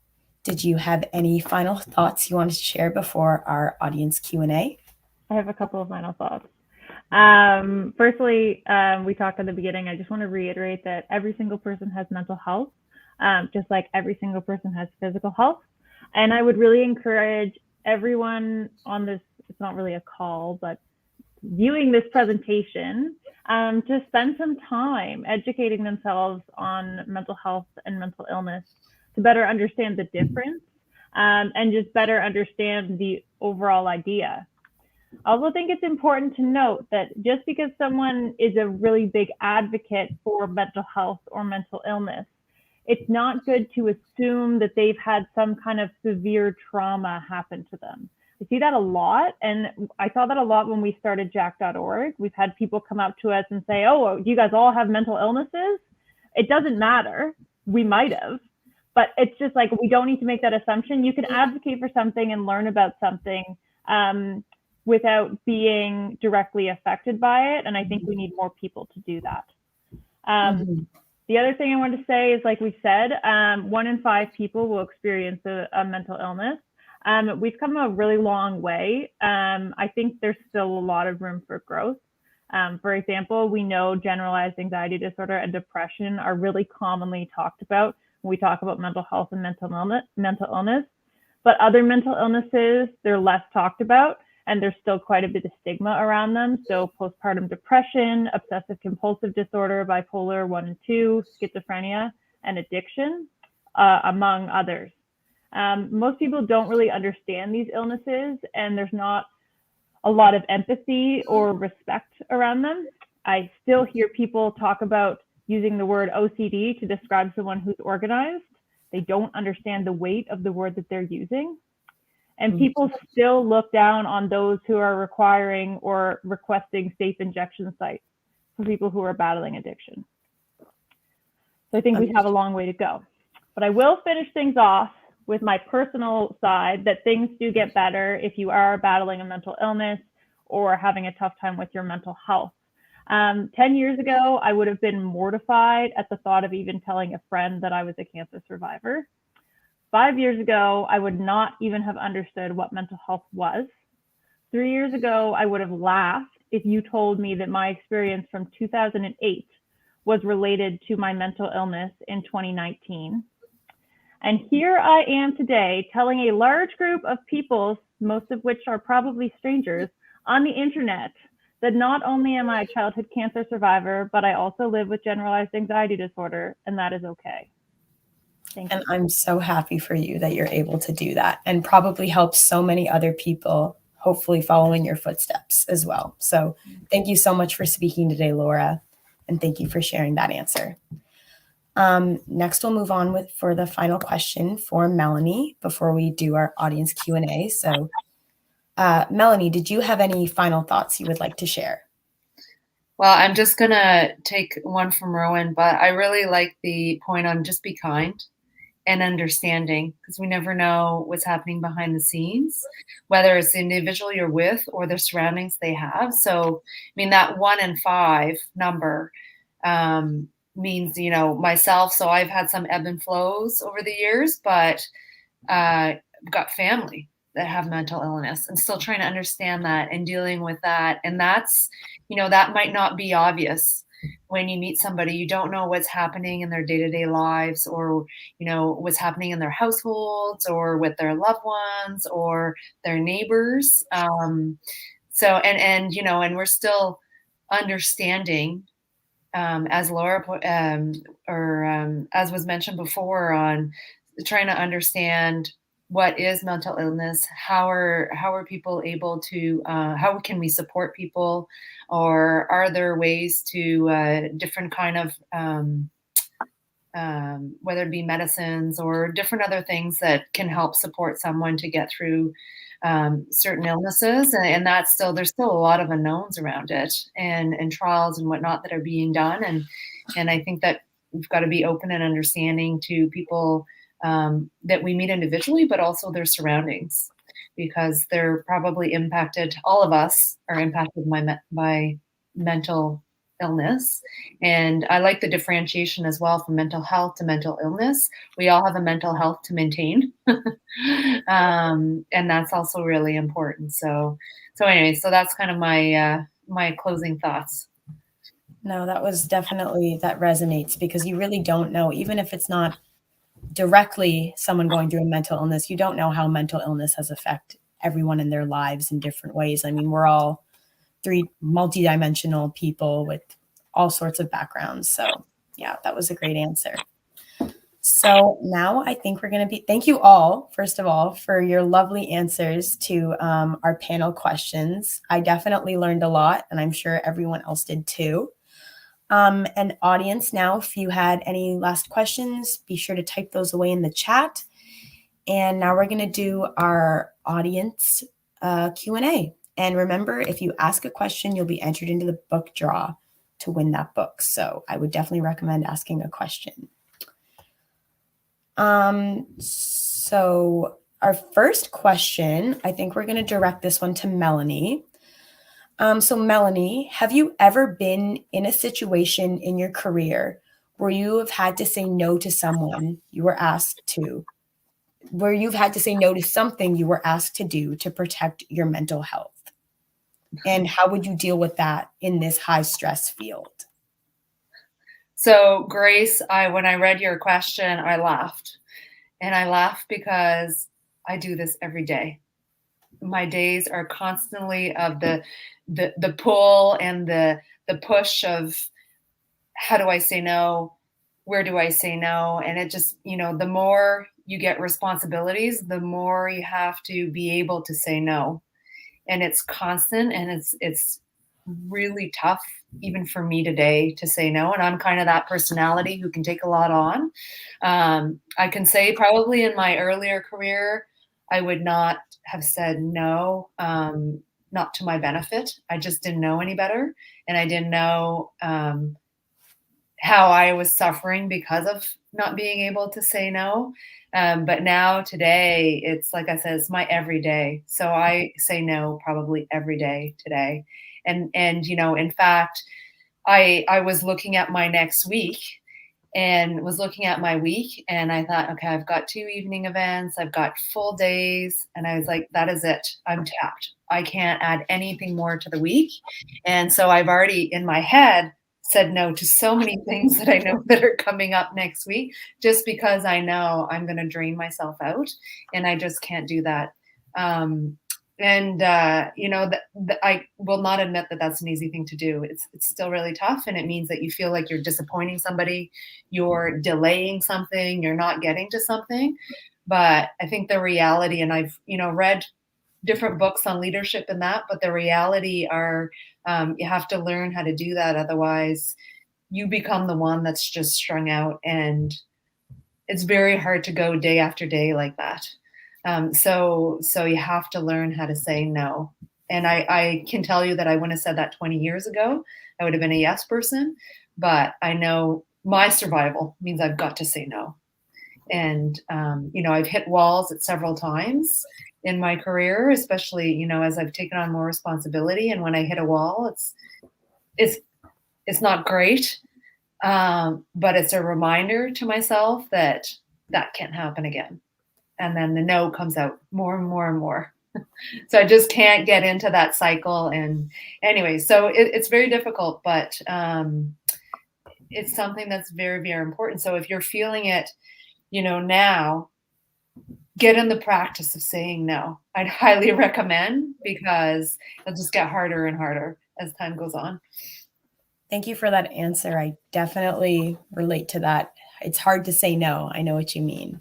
did you have any final thoughts you wanted to share before our audience Q&A? I have a couple of final thoughts. Firstly, we talked at the beginning. I just want to reiterate that every single person has mental health, just like every single person has physical health. And I would really encourage everyone on this, it's not really a call, but viewing this presentation, to spend some time educating themselves on mental health and mental illness to better understand the difference, and just better understand the overall idea. I also think it's important to note that just because someone is a really big advocate for mental health or mental illness, it's not good to assume that they've had some kind of severe trauma happen to them. I see that a lot, and I saw that a lot when we started Jack.org. We've had people come up to us and say, oh, you guys all have mental illnesses? It doesn't matter. We might have. But it's just like, we don't need to make that assumption. You can advocate for something and learn about something without being directly affected by it. And I think we need more people to do that. The other thing I wanted to say is, like we said, 1 in 5 people will experience a mental illness. We've come a really long way. I think there's still a lot of room for growth. For example, we know generalized anxiety disorder and depression are really commonly talked about when we talk about mental health and mental illness. But other mental illnesses, they're less talked about, and there's still quite a bit of stigma around them. So postpartum depression, obsessive compulsive disorder, bipolar 1 and 2, schizophrenia, and addiction, among others. Most people don't really understand these illnesses, and there's not a lot of empathy or respect around them. I still hear people talk about using the word OCD to describe someone who's organized. They don't understand the weight of the word that they're using. And people still look down on those who are requiring or requesting safe injection sites for people who are battling addiction. So I think we have a long way to go. But I will finish things off with my personal side, that things do get better if you are battling a mental illness or having a tough time with your mental health. 10 years ago, I would have been mortified at the thought of even telling a friend that I was a cancer survivor. 5 years ago, I would not even have understood what mental health was. 3 years ago, I would have laughed if you told me that my experience from 2008 was related to my mental illness in 2019. And here I am today telling a large group of people, most of which are probably strangers, on the internet that not only am I a childhood cancer survivor, but I also live with generalized anxiety disorder, and that is okay. Thank And you. I'm so happy for you that you're able to do that, and probably help so many other people, hopefully following your footsteps as well. So thank you so much for speaking today, Laura, and thank you for sharing that answer. Next, we'll move on for the final question for Melanie before we do our audience Q&A. So Melanie, did you have any final thoughts you would like to share? Well, I'm just going to take one from Rowan, but I really like the point on just be kind and understanding, because we never know what's happening behind the scenes, whether it's the individual you're with or the surroundings they have. So, I mean, that 1 in 5 number means, myself. So I've had some ebb and flows over the years, but I've got family that have mental illness and still trying to understand that and dealing with that. And that's, that might not be obvious when you meet somebody. You don't know what's happening in their day-to-day lives, or, what's happening in their households or with their loved ones or their neighbors. And we're still understanding, as Laura, as was mentioned before, on trying to understand what is mental illness, how are people able to, how can we support people, or are there ways to different kind of, whether it be medicines or different other things that can help support someone to get through certain illnesses. And there's still a lot of unknowns around it, and trials and whatnot that are being done. And I think that we've got to be open and understanding to people that we meet individually, but also their surroundings, because they're probably impacted. All of us are impacted by mental illness. And I like the differentiation as well from mental health to mental illness. We all have a mental health to maintain. And that's also really important. So anyway, so that's kind of my closing thoughts. No, that resonates, because you really don't know, even if it's not directly someone going through a mental illness, you don't know how mental illness has affected everyone in their lives in different ways. I mean, we're all 3 multidimensional people with all sorts of backgrounds. So yeah, that was a great answer. So now I think we're going to thank you all, first of all, for your lovely answers to our panel questions. I definitely learned a lot, and I'm sure everyone else did too. And audience, now, if you had any last questions, be sure to type those away in the chat. And now we're going to do our audience Q&A. And remember, if you ask a question, you'll be entered into the book draw to win that book. So I would definitely recommend asking a question. So our first question, I think we're going to direct this one to Melanie. So Melanie, have you ever been in a situation in your career where you have had to say no to someone you were asked to, where you've had to say no to something you were asked to do to protect your mental health? And how would you deal with that in this high stress field? So Grace, when I read your question, I laughed. And I laughed because I do this every day. My days are constantly of the pull and the push of, how do I say no? Where do I say no? And it just, the more you get responsibilities, the more you have to be able to say no. And it's constant, and it's really tough, even for me today, to say no. And I'm kind of that personality who can take a lot on. I can say probably in my earlier career, I would not have said no, not to my benefit. I just didn't know any better. And I didn't know how I was suffering because of not being able to say no. But now today, it's like I said, it's my everyday. So I say no probably every day today. And in fact, I was looking at my next week and was looking at my week, and I thought, okay, I've got 2 evening events, I've got full days. And I was like, that is it. I'm tapped. I can't add anything more to the week. And so I've already in my head said no to so many things that I know that are coming up next week, just because I know I'm going to drain myself out, and I just can't do that. And I will not admit that that's an easy thing to do. It's still really tough, and it means that you feel like you're disappointing somebody, you're delaying something, you're not getting to something. But I think the reality, and I've read different books on leadership and that, but the reality are you have to learn how to do that. Otherwise, you become the one that's just strung out, and it's very hard to go day after day like that. So you have to learn how to say no. And I can tell you that I wouldn't have said that 20 years ago. I would have been a yes person, but I know my survival means I've got to say no. And, I've hit walls at several times in my career, especially, as I've taken on more responsibility. And when I hit a wall, it's not great. But it's a reminder to myself that can't happen again. And then the no comes out more and more and more. So I just can't get into that cycle. And anyway, so it's very difficult, but it's something that's very, very important. So if you're feeling it, now, get in the practice of saying no. I'd highly recommend, because it'll just get harder and harder as time goes on. Thank you for that answer. I definitely relate to that. It's hard to say no. I know what you mean.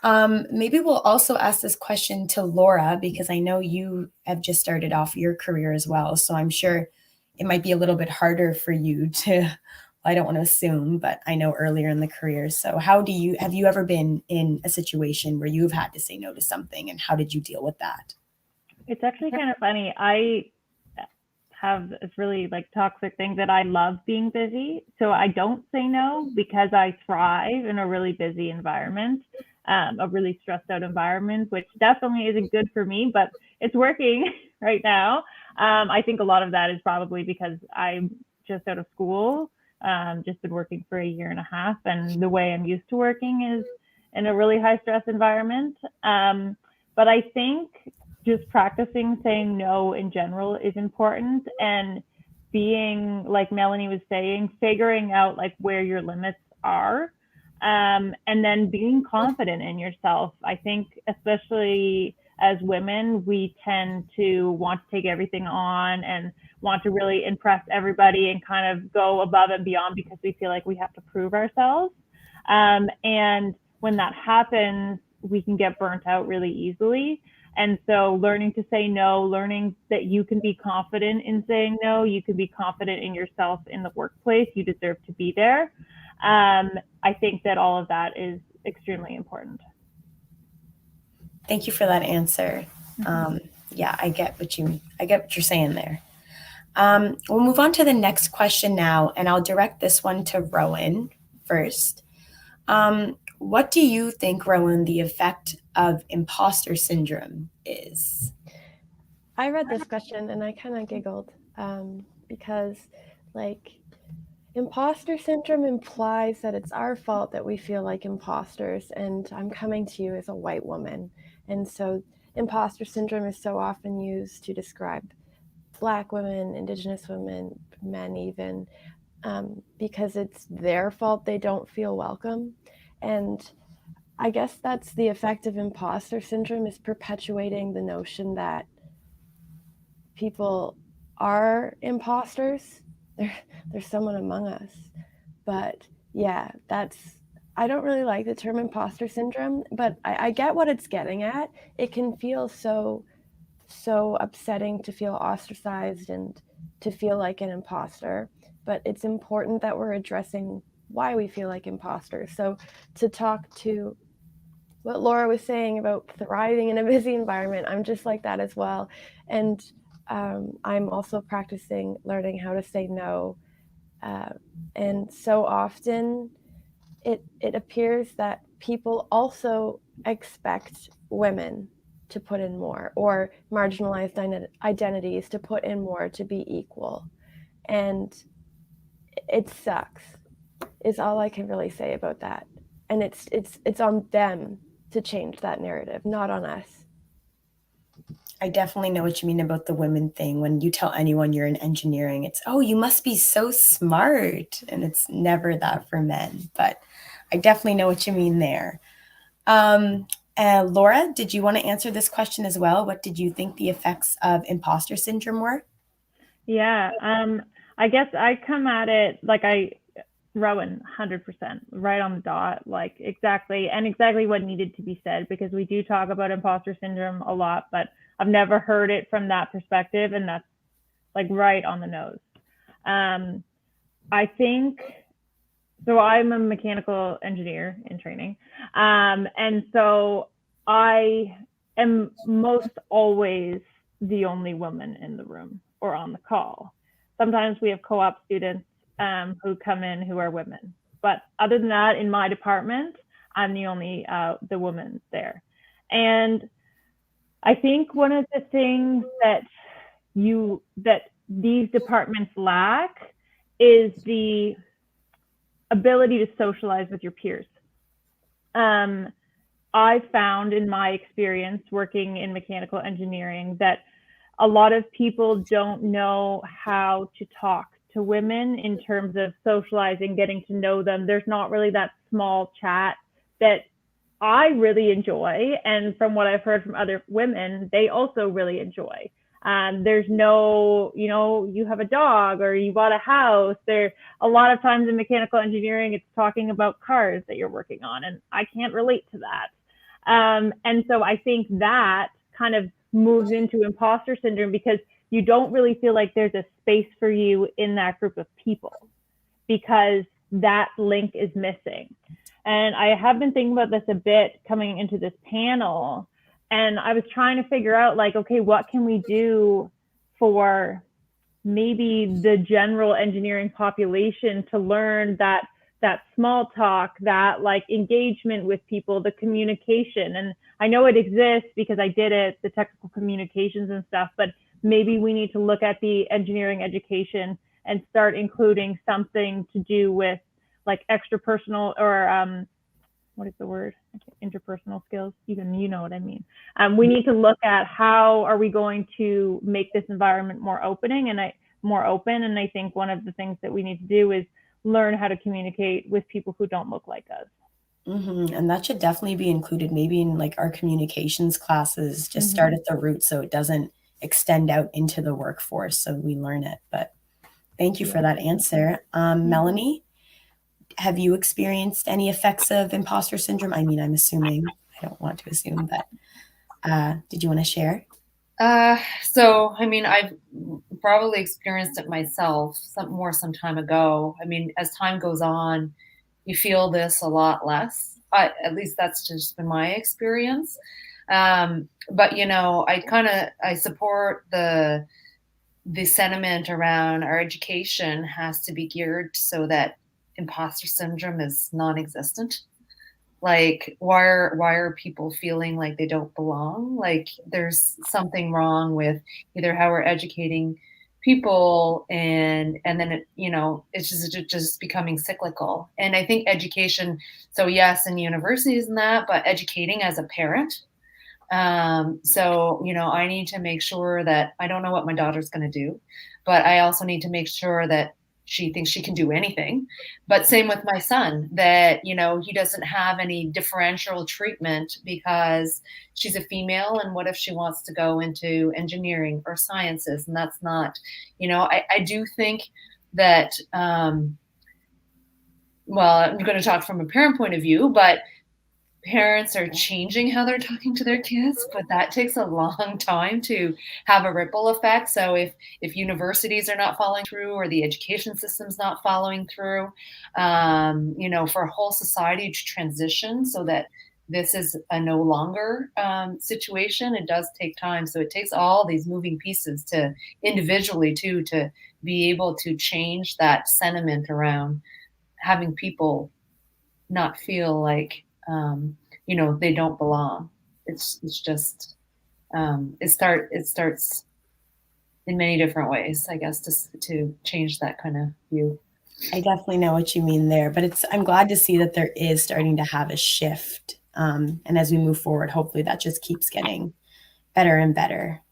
Maybe we'll also ask this question to Laura, because I know you have just started off your career as well. So I'm sure it might be a little bit harder for you to, I don't want to assume, but I know earlier in the career. So have you ever been in a situation where you've had to say no to something, and how did you deal with that? It's actually kind of funny. I have this really toxic thing that I love being busy. So I don't say no, because I thrive in a really busy environment, a really stressed out environment, which definitely isn't good for me, but it's working right now. I think a lot of that is probably because I'm just out of school, just been working for a year and a half. And the way I'm used to working is in a really high stress environment. But I think just practicing saying no in general is important, and being, like Melanie was saying, figuring out where your limits are, and then being confident in yourself. I think especially as women, we tend to want to take everything on and want to really impress everybody and kind of go above and beyond, because we feel like we have to prove ourselves. And when that happens, we can get burnt out really easily. And so learning to say no, learning that you can be confident in saying no, you can be confident in yourself in the workplace, you deserve to be there. I think that all of that is extremely important. Thank you for that answer. Yeah, I get what you're saying there. We'll move on to the next question now, and I'll direct this one to Rowan first. What do you think, Rowan, the effect of imposter syndrome is? I read this question and I kind of giggled, because imposter syndrome implies that it's our fault that we feel like imposters, and I'm coming to you as a white woman. And so imposter syndrome is so often used to describe Black women, Indigenous women, men even, because it's their fault they don't feel welcome. And I guess that's the effect of imposter syndrome, is perpetuating the notion that people are imposters. There's someone among us. But yeah, I don't really like the term imposter syndrome, but I get what it's getting at. It can feel so upsetting to feel ostracized and to feel like an imposter, but it's important that we're addressing why we feel like imposters. So to talk to what Laura was saying about thriving in a busy environment, I'm just like that as well. And I'm also practicing learning how to say no. And so often it appears that people also expect women to put in more, or marginalized identities to put in more to be equal. And it sucks, is all I can really say about that. And it's on them to change that narrative, not on us. I definitely know what you mean about the women thing. When you tell anyone you're in engineering, it's, oh, you must be so smart. And it's never that for men. But I definitely know what you mean there. Laura, did you want to answer this question as well? What did you think the effects of imposter syndrome were? Yeah, I guess I come at it like Rowan, 100%, right on the dot, like exactly what needed to be said, because we do talk about imposter syndrome a lot, but I've never heard it from that perspective, and that's like right on the nose. I think, so I'm a mechanical engineer in training, and so I am most always the only woman in the room or on the call. Sometimes we have co-op students who come in who are women, but other than that, in my department, I'm the only the woman there. And I think one of the things that these departments lack is the ability to socialize with your peers. I found in my experience working in mechanical engineering that a lot of people don't know how to talk to women in terms of socializing, getting to know them. There's not really that small chat that I really enjoy. And from what I've heard from other women, they also really enjoy. There's no, you have a dog or you bought a house. There, a lot of times in mechanical engineering, it's talking about cars that you're working on, and I can't relate to that. And so I think that kind of moves into imposter syndrome, because you don't really feel like there's a space for you in that group of people because that link is missing. And I have been thinking about this a bit coming into this panel. And I was trying to figure out, like, okay, what can we do for maybe the general engineering population to learn that small talk, that like engagement with people, the communication. And I know it exists because I did it, the technical communications and stuff, but maybe we need to look at the engineering education and start including something to do with like extrapersonal or what is the word? Interpersonal skills. Even you know what I mean. We need to look at how are we going to make this environment more open. And I think one of the things that we need to do is learn how to communicate with people who don't look like us. Mm-hmm. And that should definitely be included maybe in like our communications classes, just start at the root so it doesn't extend out into the workforce so we learn it. But thank you for that answer. Melanie, have you experienced any effects of imposter syndrome? I mean, I'm assuming, I don't want to assume, but did you want to share? So, I mean, I've probably experienced it myself some time ago. I mean, as time goes on, you feel this a lot less. At least that's just been my experience. But I support the sentiment around our education has to be geared so that imposter syndrome is non-existent. Like, why are people feeling like they don't belong? Like, there's something wrong with either how we're educating people, and then it's just becoming cyclical. And I think education, so yes, in universities and that, but educating as a parent. So I need to make sure that I don't know what my daughter's going to do, but I also need to make sure that she thinks she can do anything. But same with my son, that, he doesn't have any differential treatment because she's a female. And what if she wants to go into engineering or sciences? And that's not, I do think that, well, I'm going to talk from a parent point of view, but parents are changing how they're talking to their kids, but that takes a long time to have a ripple effect. So if universities are not following through or the education system's not following through, for a whole society to transition so that this is a no longer situation, it does take time. So it takes all these moving pieces to individually too, to be able to change that sentiment around having people not feel like, they don't belong. It's just, it starts in many different ways, I guess, to change that kind of view. I definitely know what you mean there, but I'm glad to see that there is starting to have a shift. And as we move forward, hopefully that just keeps getting better and better.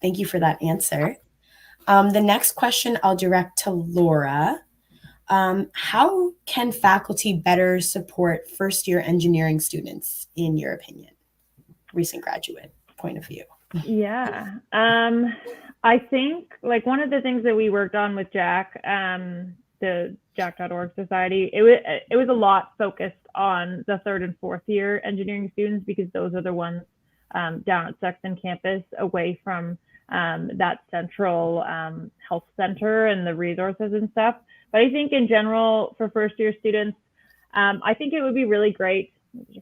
Thank you for that answer. The next question I'll direct to Laura. How can faculty better support first-year engineering students, in your opinion? Recent graduate point of view. Yeah. I think like one of the things that we worked on with Jack, the Jack.org Society, it was a lot focused on the third and fourth year engineering students, because those are the ones down at Sexton campus, away from that central health center and the resources and stuff. But I think in general, for first year students, I think it would be really great.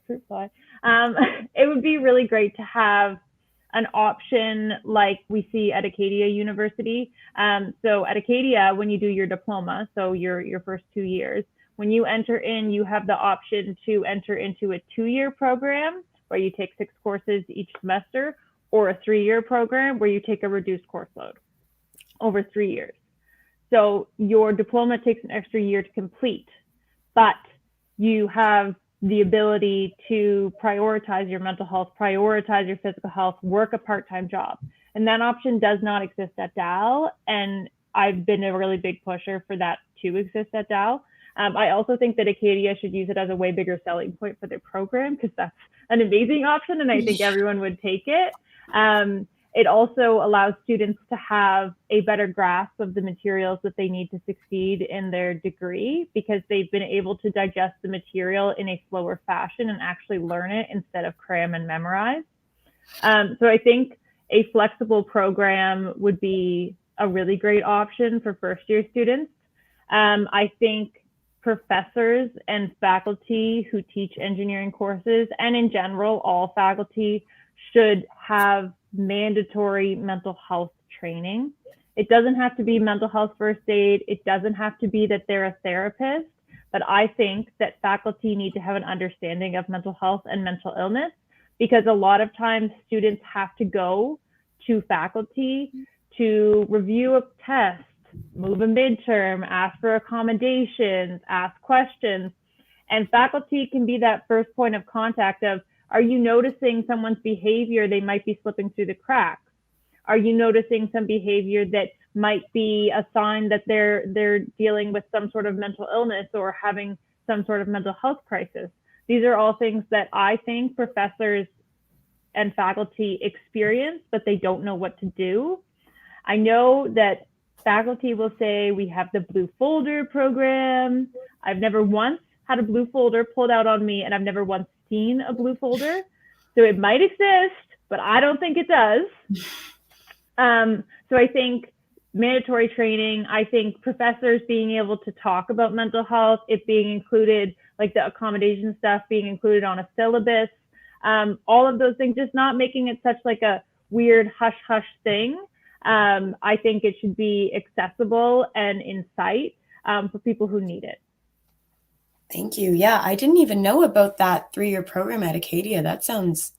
Fruit fly. It would be really great to have an option like we see at Acadia University. So at Acadia, when you do your diploma, so your first 2 years, when you enter in, you have the option to enter into a 2-year program where you take 6 courses each semester, or a 3-year program where you take a reduced course load over 3 years. So your diploma takes an extra year to complete, but you have the ability to prioritize your mental health, prioritize your physical health, work a part-time job. And that option does not exist at Dal. And I've been a really big pusher for that to exist at Dal. I also think that Acadia should use it as a way bigger selling point for their program, because that's an amazing option and I think everyone would take it. It also allows students to have a better grasp of the materials that they need to succeed in their degree, because they've been able to digest the material in a slower fashion and actually learn it instead of cram and memorize. So I think a flexible program would be a really great option for first year students. I think professors and faculty who teach engineering courses, and in general, all faculty, should have mandatory mental health training. It doesn't have to be mental health first aid. It doesn't have to be that they're a therapist, but I think that faculty need to have an understanding of mental health and mental illness, because a lot of times students have to go to faculty to review a test, move a midterm, ask for accommodations, ask questions. And faculty can be that first point of contact of, are you noticing someone's behavior? They might be slipping through the cracks. Are you noticing some behavior that might be a sign that they're dealing with some sort of mental illness or having some sort of mental health crisis? These are all things that I think professors and faculty experience, but they don't know what to do. I know that faculty will say, we have the blue folder program. I've never once had a blue folder pulled out on me, and I've never once seen a blue folder. So it might exist, but I don't think it does. So I think mandatory training, I think professors being able to talk about mental health, it being included, like the accommodation stuff being included on a syllabus, all of those things, just not making it such like a weird hush hush thing. I think it should be accessible and in sight for people who need it. Thank you. Yeah, I didn't even know about that 3-year program at Acadia. That sounds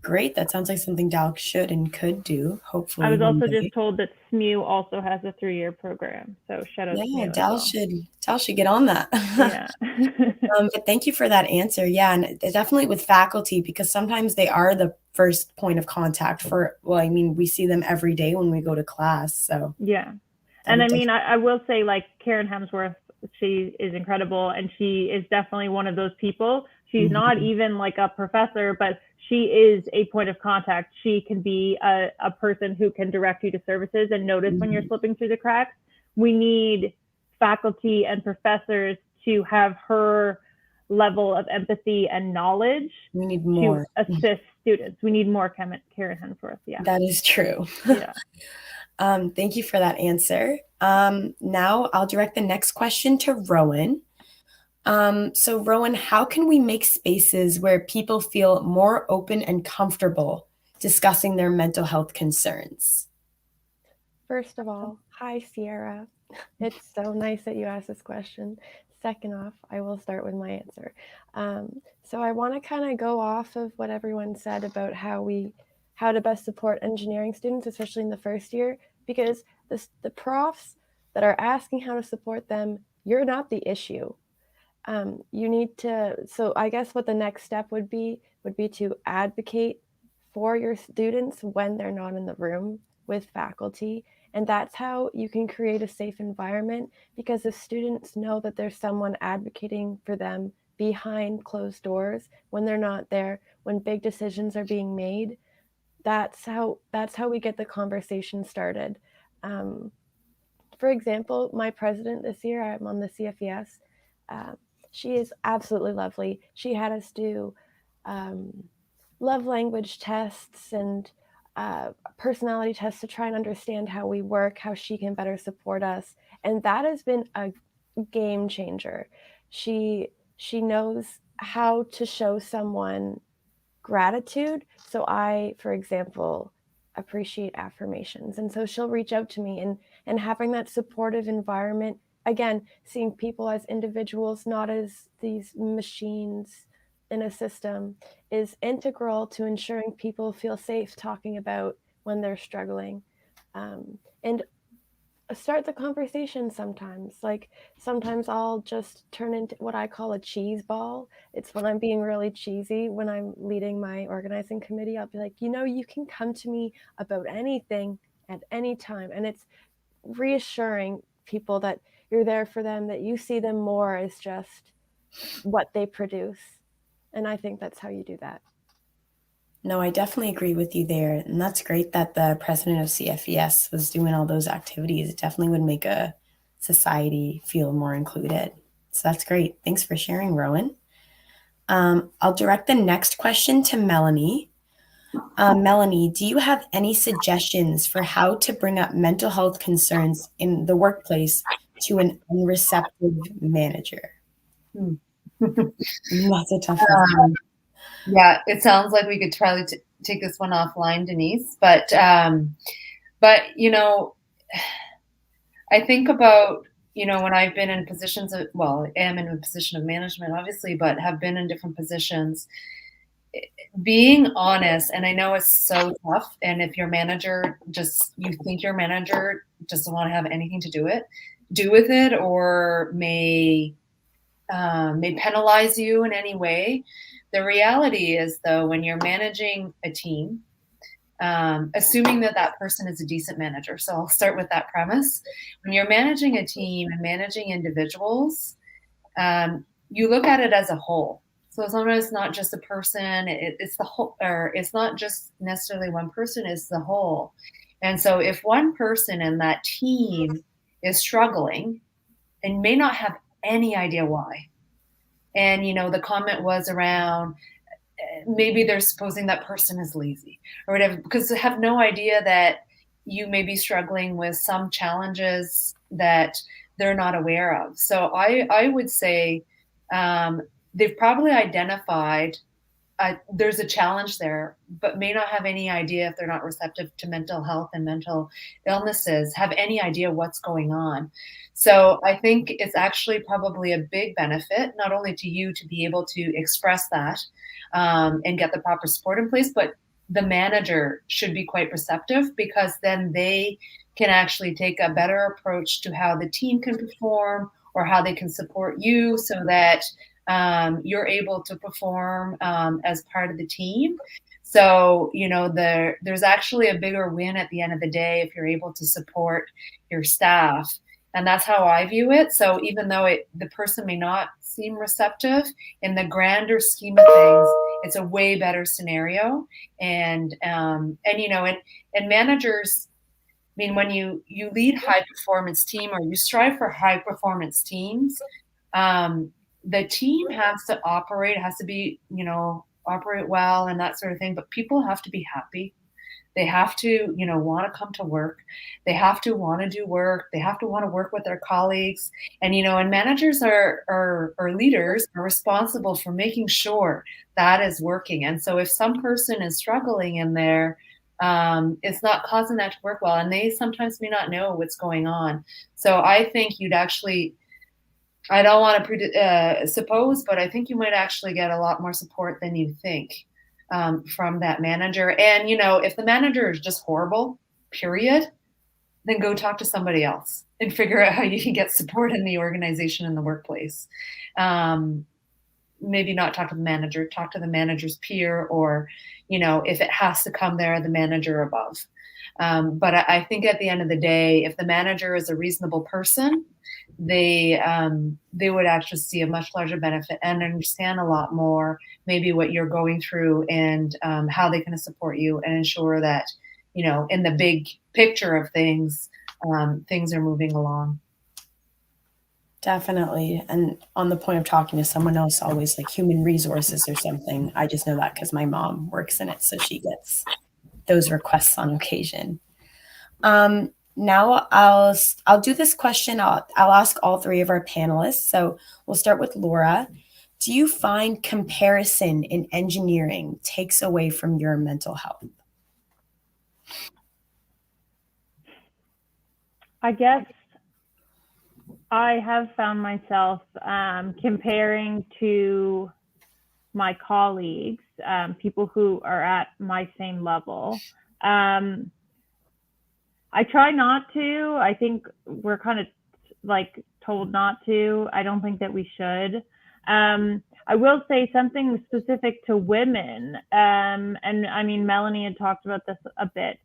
great. That sounds like something Dal should and could do, hopefully. I was also just told that SMU also has a 3-year program. So shout out to SMU as well. Dal should get on that. Yeah. But thank you for that answer. Yeah, and definitely with faculty, because sometimes they are the first point of contact for, well, I mean, we see them every day when we go to class. So yeah. And I mean, I will say, like, Karen Hemsworth, she is incredible, and she is definitely one of those people. She's not even like a professor, but she is a point of contact. She can be a person who can direct you to services and notice when you're slipping through the cracks. We need faculty and professors to have her level of empathy and knowledge. We need more to assist students. We need more Karen Hemsworth. Yeah, that is true. Yeah. Thank you for that answer. Now I'll direct the next question to Rowan. So Rowan, how can we make spaces where people feel more open and comfortable discussing their mental health concerns? First of all, hi, Sierra. It's so nice that you asked this question. Second off, I will start with my answer. So I want to kind of go off of what everyone said about how to best support engineering students, especially in the first year, because the profs that are asking how to support them, you're not the issue. You need to, so I guess what the next step would be to advocate for your students when they're not in the room with faculty. And that's how you can create a safe environment, because if students know that there's someone advocating for them behind closed doors when they're not there, when big decisions are being made, that's how we get the conversation started. For example, my president this year, I'm on the CFES. She is absolutely lovely. She had us do love language tests and personality tests to try and understand how we work, how she can better support us. And that has been a game changer. She knows how to show someone gratitude. So I, for example, appreciate affirmations. And so she'll reach out to me, and having that supportive environment, again, seeing people as individuals, not as these machines in a system, is integral to ensuring people feel safe talking about when they're struggling. And start the conversation sometimes. Like sometimes I'll just turn into what I call a cheese ball. It's when I'm being really cheesy, when I'm leading my organizing committee, I'll be like, you can come to me about anything at any time. And it's reassuring people that you're there for them, that you see them more as just what they produce. And I think that's how you do that. No, I definitely agree with you there. And that's great that the president of CFES was doing all those activities. It definitely would make a society feel more included. So that's great. Thanks for sharing, Rowan. I'll direct the next question to Melanie. Melanie, do you have any suggestions for how to bring up mental health concerns in the workplace to an unreceptive manager? That's a tough one. Yeah, it sounds like we could probably take this one offline, Denise. But I think about, when I've been in positions of, I am in a position of management, obviously, but have been in different positions. Being honest, and I know it's so tough. And if your manager you think your manager doesn't want to have anything to do with it, or may penalize you in any way. The reality is, though, when you're managing a team, assuming that person is a decent manager. So I'll start with that premise. When you're managing a team and managing individuals, you look at it as a whole. So sometimes it's not just a person, it's the whole, or it's not just necessarily one person, it's the whole. And so if one person in that team is struggling and may not have any idea why, and the comment was around, maybe they're supposing that person is lazy or whatever, because they have no idea that you may be struggling with some challenges that they're not aware of. So I would say they've probably identified there's a challenge there, but may not have any idea, if they're not receptive to mental health and mental illnesses, have any idea what's going on. So I think it's actually probably a big benefit, not only to you to be able to express that and get the proper support in place, but the manager should be quite receptive, because then they can actually take a better approach to how the team can perform, or how they can support you, so that you're able to perform as part of the team. So, there's actually a bigger win at the end of the day if you're able to support your staff. And that's how I view it. So even though the person may not seem receptive, in the grander scheme of things, it's a way better scenario. And managers, when you lead high performance team, or you strive for high performance teams, the team has to operate well and that sort of thing, but people have to be happy. They have to, want to come to work. They have to want to do work. They have to want to work with their colleagues. And, and managers or leaders are responsible for making sure that is working. And so if some person is struggling in there, it's not causing that to work well, and they sometimes may not know what's going on. So I think you'd actually, I don't want to suppose, but I think you might actually get a lot more support than you think from that manager. And, if the manager is just horrible, period, then go talk to somebody else and figure out how you can get support in the organization, in the workplace. maybe not talk to the manager, talk to the manager's peer, or, if it has to come there, the manager above. But I think at the end of the day, if the manager is a reasonable person, they would actually see a much larger benefit and understand a lot more maybe what you're going through, and how they can support you and ensure that, in the big picture of things, things are moving along. Definitely. And on the point of talking to someone else, always like human resources or something. I just know that because my mom works in it, so she gets those requests on occasion. Now I'll do this question. I'll ask all three of our panelists. So we'll start with Laura. Do you find comparison in engineering takes away from your mental health? I guess I have found myself comparing to my colleagues, people who are at my same level. I try not to. I think we're kind of like told not to. I don't think that we should. I will say something specific to women, and I mean, Melanie had talked about this a bit.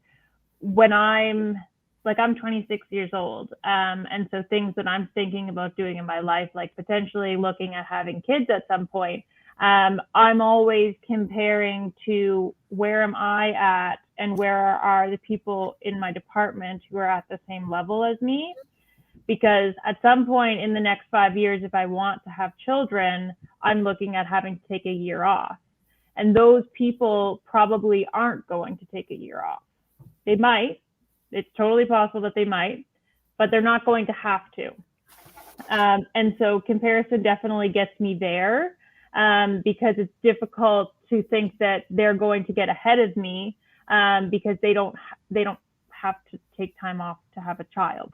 When I'm 26 years old, and so things that I'm thinking about doing in my life, like potentially looking at having kids at some point, I'm always comparing to where am I at and where are the people in my department who are at the same level as me. Because at some point in the next 5 years, if I want to have children, I'm looking at having to take a year off. And those people probably aren't going to take a year off. They might. It's totally possible that they might, but they're not going to have to. And so comparison definitely gets me there, because it's difficult to think that they're going to get ahead of me, because they don't have to take time off to have a child.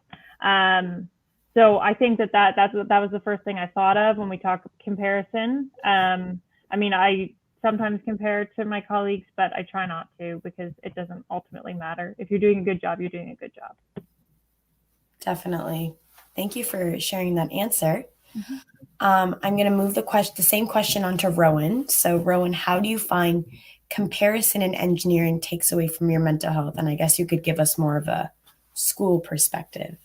So I think that was the first thing I thought of when we talk comparison. I mean, I sometimes compare to my colleagues, but I try not to, because it doesn't ultimately matter. If you're doing a good job, you're doing a good job. Definitely. Thank you for sharing that answer. Mm-hmm. I'm going to move the same question onto Rowan. So Rowan, how do you find comparison in engineering takes away from your mental health? And I guess you could give us more of a school perspective.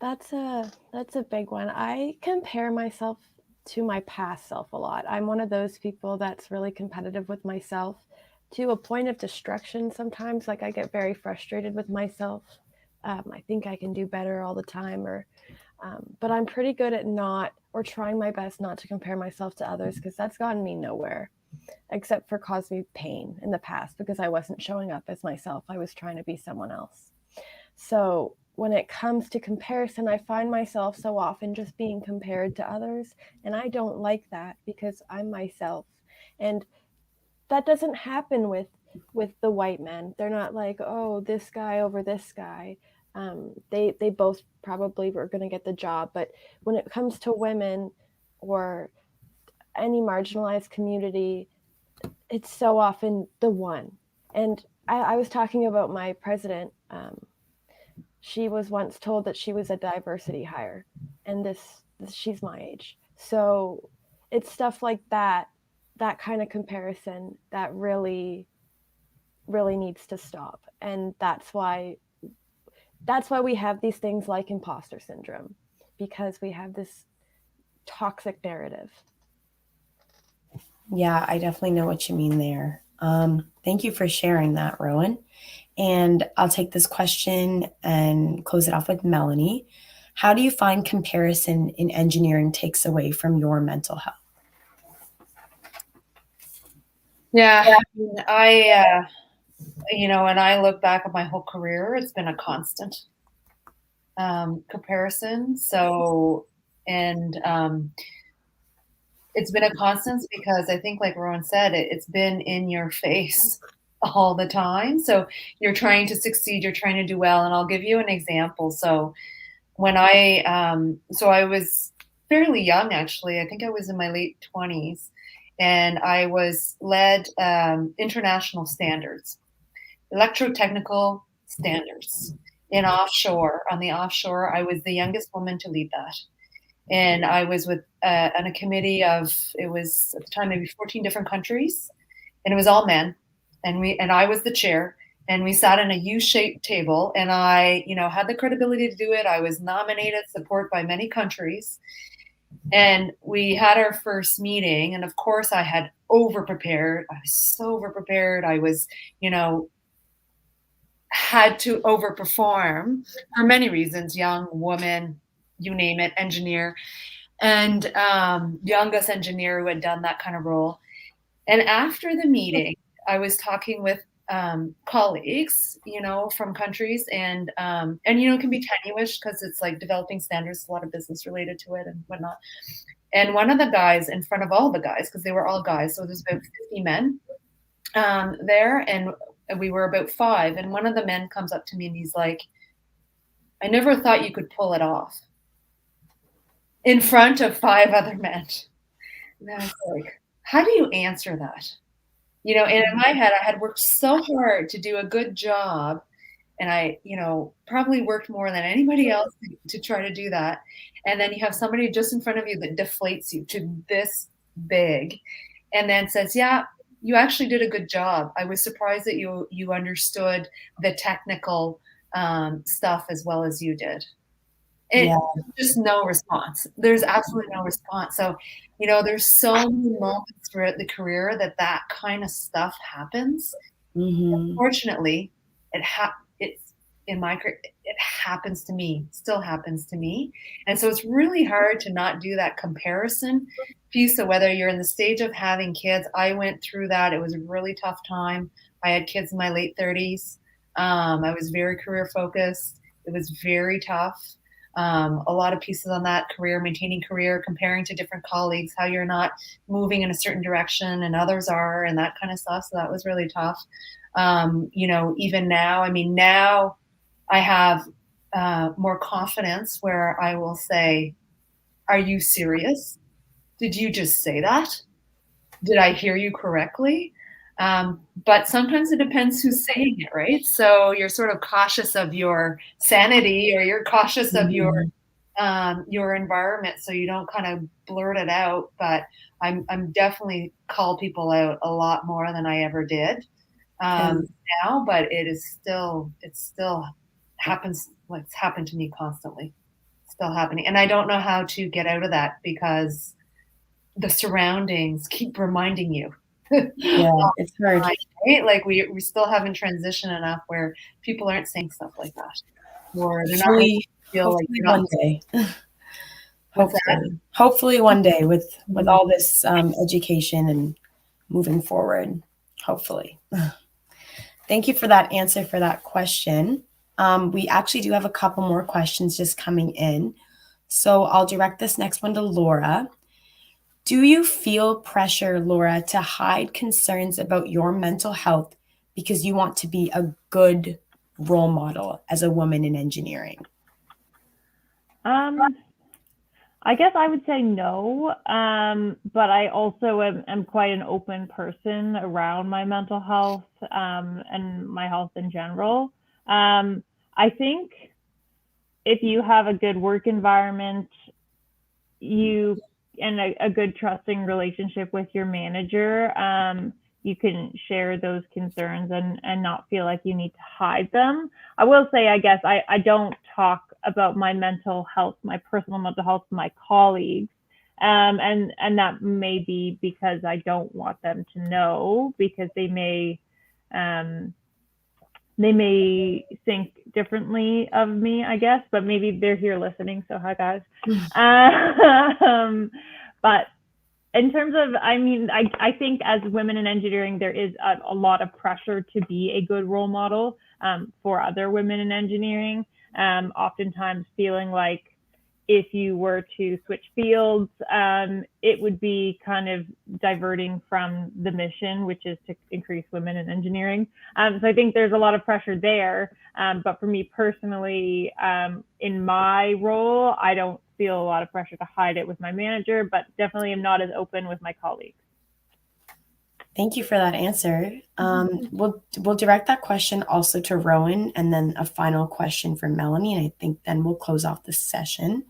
That's a big one. I compare myself to my past self a lot. I'm one of those people that's really competitive with myself to a point of destruction sometimes. Like I get very frustrated with myself. I think I can do better all the time, but I'm pretty good at trying my best not to compare myself to others, because that's gotten me nowhere, except for caused me pain in the past because I wasn't showing up as myself. I was trying to be someone else. So when it comes to comparison, I find myself so often just being compared to others, and I don't like that because I'm myself. And that doesn't happen with the white men. They're not like, oh, this guy over this guy. They both probably were going to get the job. But when it comes to women or any marginalized community, it's so often the one. And I was talking about my president. She was once told that she was a diversity hire, and she's my age. So it's stuff like that kind of comparison that really, really needs to stop. And that's why we have these things like imposter syndrome, because we have this toxic narrative. Yeah, I definitely know what you mean there. Thank you for sharing that, Rowan. And I'll take this question and close it off with Melanie. How do you find comparison in engineering takes away from your mental health? Yeah, I when I look back at my whole career, it's been a constant comparison. So, and it's been a constant because I think, like Rowan said, it's been in your face all the time. So you're trying to succeed, you're trying to do well. And I'll give you an example. So when I was fairly young, actually, I think I was in my late 20s, and I was led international standards, electrotechnical standards in offshore. On the offshore, I was the youngest woman to lead that. And I was with on a committee of, it was at the time maybe 14 different countries, and it was all men, and I was the chair, and we sat in a U-shaped table, and I, had the credibility to do it. I was nominated, support by many countries, and we had our first meeting, and of course I had over-prepared. I was so over-prepared. I was, had to overperform for many reasons, young woman, you name it, engineer, and youngest engineer who had done that kind of role. And after the meeting, I was talking with colleagues, from countries, and it can be tenuous because it's like developing standards, a lot of business related to it and whatnot. And one of the guys, in front of all the guys, because they were all guys, so there's about 50 men there, and we were about 5. And one of the men comes up to me and he's like, "I never thought you could pull it off," in front of 5 other men. And I was like, how do you answer that? And in my head, I had worked so hard to do a good job, and I, probably worked more than anybody else to try to do that. And then you have somebody just in front of you that deflates you to this big, and then says, "Yeah, you actually did a good job. I was surprised that you understood the technical stuff as well as you did." Just no response. There's absolutely no response. So, there's so many moments throughout the career that kind of stuff happens. Unfortunately, it's in my career, it happens to me, still happens to me. And so it's really hard to not do that comparison piece. So whether you're in the stage of having kids, I went through that. It was a really tough time. I had kids in my late 30s. I was very career focused. It was very tough. A lot of pieces on that career, maintaining career, comparing to different colleagues, how you're not moving in a certain direction and others are, and that kind of stuff. So that was really tough. Even now, now I have more confidence where I will say, "Are you serious? Did you just say that? Did I hear you correctly?" But sometimes it depends who's saying it, right? So you're sort of cautious of your sanity, or you're cautious of your environment, so you don't kind of blurt it out. But I'm definitely call people out a lot more than I ever did now. But it still happens. Like, it's happened to me constantly. It's still happening, and I don't know how to get out of that because the surroundings keep reminding you. Yeah, it's hard. Right? Like we still haven't transitioned enough where people aren't saying stuff like that, or they're not really feel like one day. Hopefully one day with all this education and moving forward. Hopefully. Thank you for that answer for that question. We actually do have a couple more questions just coming in, so I'll direct this next one to Laura. Do you feel pressure, Laura, to hide concerns about your mental health because you want to be a good role model as a woman in engineering? I guess I would say no, but I also am quite an open person around my mental health and my health in general. I think if you have a good work environment, and a good trusting relationship with your manager, you can share those concerns and not feel like you need to hide them. I will say, I guess, I don't talk about my mental health, my personal mental health, to my colleagues. And that may be because I don't want them to know, because they may think differently of me, I guess, but maybe they're here listening, so hi guys. But in terms of, I think as women in engineering, there is a lot of pressure to be a good role model for other women in engineering, oftentimes feeling like if you were to switch fields, it would be kind of diverting from the mission, which is to increase women in engineering. So I think there's a lot of pressure there. But for me personally, in my role, I don't feel a lot of pressure to hide it with my manager, but definitely am not as open with my colleagues. Thank you for that answer. We'll direct that question also to Rowan, and then a final question for Melanie, and I think then we'll close off the session.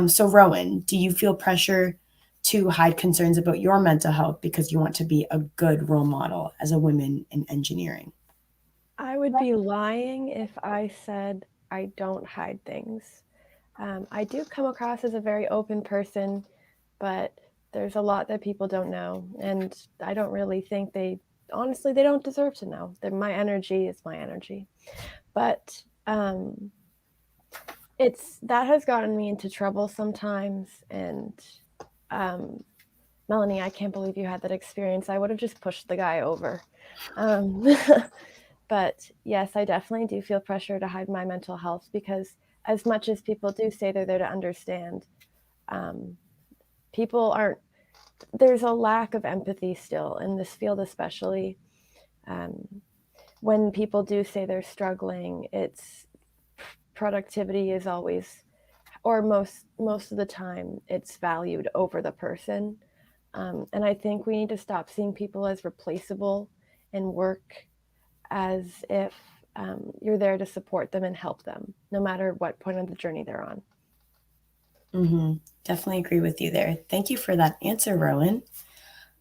So Rowan, do you feel pressure to hide concerns about your mental health because you want to be a good role model as a woman in engineering? I would be lying if I said I don't hide things. I do come across as a very open person, but there's a lot that people don't know. And I don't really think honestly, they don't deserve to know. That my energy is my energy. But that has gotten me into trouble sometimes. And Melanie, I can't believe you had that experience. I would have just pushed the guy over. But yes, I definitely do feel pressure to hide my mental health, because as much as people do say they're there to understand, there's a lack of empathy still in this field, especially. When people do say they're struggling, it's productivity is always, or most of the time, it's valued over the person. And I think we need to stop seeing people as replaceable and work as if you're there to support them and help them, no matter what point of the journey they're on. Mm-hmm. Definitely agree with you there. Thank you for that answer, Rowan.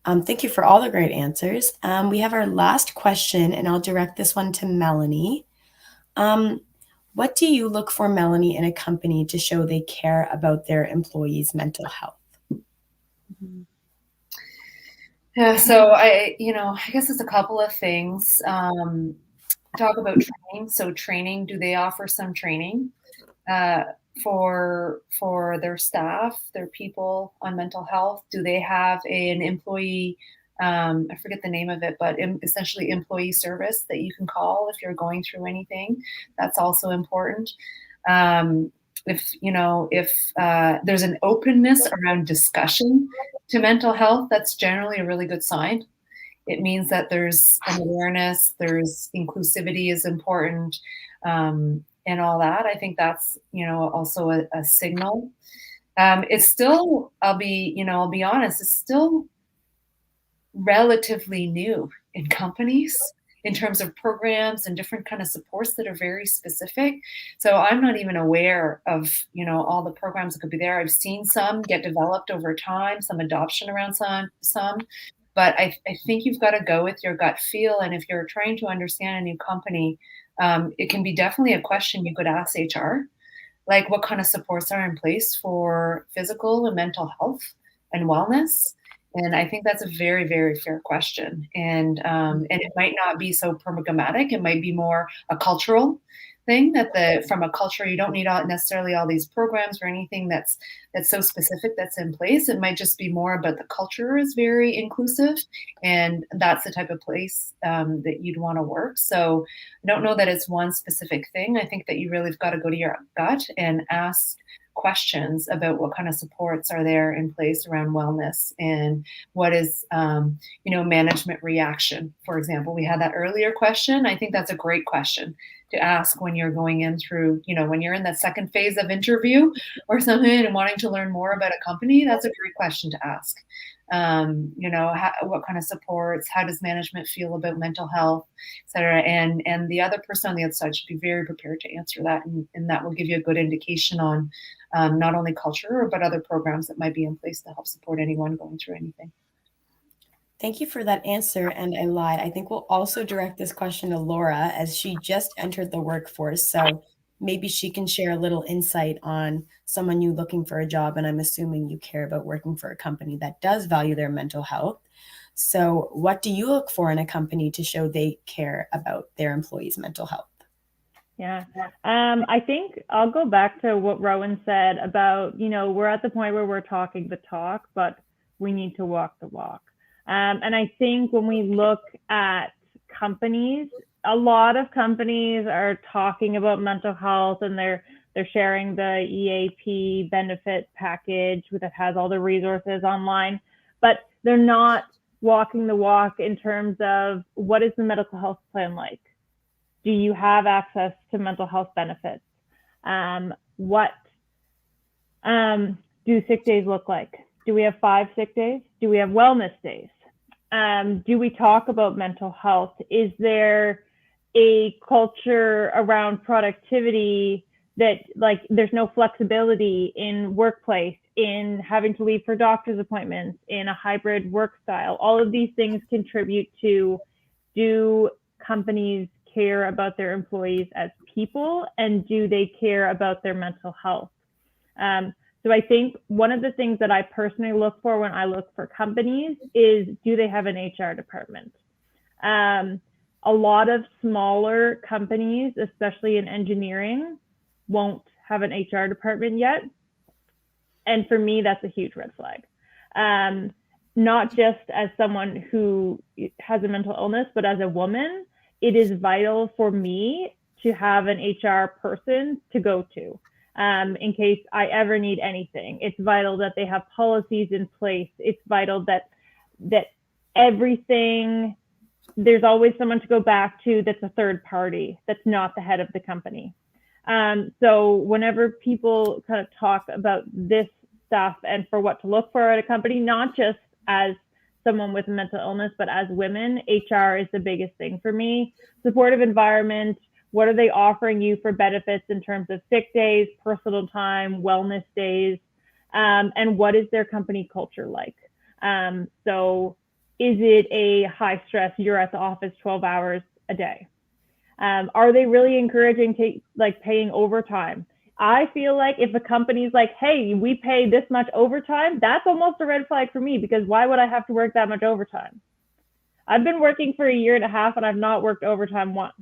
Thank you for all the great answers. We have our last question, and I'll direct this one to Melanie. What do you look for, Melanie, in a company to show they care about their employees' mental health? Yeah, so I guess it's a couple of things. Talk about training. So training, do they offer some training for their staff, their people on mental health? Do they have an employee, I forget the name of it, but essentially employee service that you can call if you're going through anything? That's also important. If there's an openness around discussion to mental health, that's generally a really good sign. It means that there's an awareness, there's inclusivity is important, and all that. I think that's, also a signal. It's still, I'll be honest, it's still relatively new in companies in terms of programs and different kind of supports that are very specific. So I'm not even aware of, all the programs that could be there. I've seen some get developed over time, some adoption around some, but I think you've got to go with your gut feel. And if you're trying to understand a new company, it can be definitely a question you could ask HR, like what kind of supports are in place for physical and mental health and wellness. And I think that's a very, very fair question. And it might not be so programmatic. It might be more a cultural thing that from a culture, you don't need necessarily all these programs or anything that's so specific that's in place. It might just be more about the culture is very inclusive, and that's the type of place that you'd want to work. So I don't know that it's one specific thing. I think that you really have got to go to your gut and ask questions about what kind of supports are there in place around wellness, and what is management reaction. For example, we had that earlier question. I think that's a great question to ask when you're going in through, when you're in that second phase of interview or something and wanting to learn more about a company. That's a great question to ask. What kind of supports, how does management feel about mental health, et cetera. And the other person on the other side should be very prepared to answer that. And that will give you a good indication on not only culture, but other programs that might be in place to help support anyone going through anything. Thank you for that answer. And I lied. I think we'll also direct this question to Laura, as she just entered the workforce. So maybe she can share a little insight on someone new looking for a job. And I'm assuming you care about working for a company that does value their mental health. So what do you look for in a company to show they care about their employees' mental health? Yeah. I think I'll go back to what Rowan said about, we're at the point where we're talking the talk, but we need to walk the walk. And I think when we look at companies, a lot of companies are talking about mental health, and they're sharing the EAP benefit package that has all the resources online, but they're not walking the walk in terms of what is the medical health plan like? Do you have access to mental health benefits? What do sick days look like? Do we have 5 sick days? Do we have wellness days? Do we talk about mental health? Is there a culture around productivity that like there's no flexibility in workplace, in having to leave for doctor's appointments, in a hybrid work style. All of these things contribute to, do companies care about their employees as people, and do they care about their mental health? So I think one of the things that I personally look for when I look for companies is, do they have an HR department? A lot of smaller companies, especially in engineering, won't have an HR department yet. And for me, that's a huge red flag. Not just as someone who has a mental illness, but as a woman, it is vital for me to have an HR person to go to in case I ever need anything. It's vital that they have policies in place. It's vital that everything, there's always someone to go back to that's a third party, that's not the head of the company. So whenever people kind of talk about this stuff and for what to look for at a company, not just as someone with mental illness, but as women, HR is the biggest thing for me. Supportive environment. What are they offering you for benefits in terms of sick days, personal time, wellness days, and what is their company culture like? So is it a high stress, you're at the office 12 hours a day? Are they really encouraging paying overtime? I feel like if a company's like, hey, we pay this much overtime, that's almost a red flag for me, because why would I have to work that much overtime? I've been working for 1.5 years and I've not worked overtime once.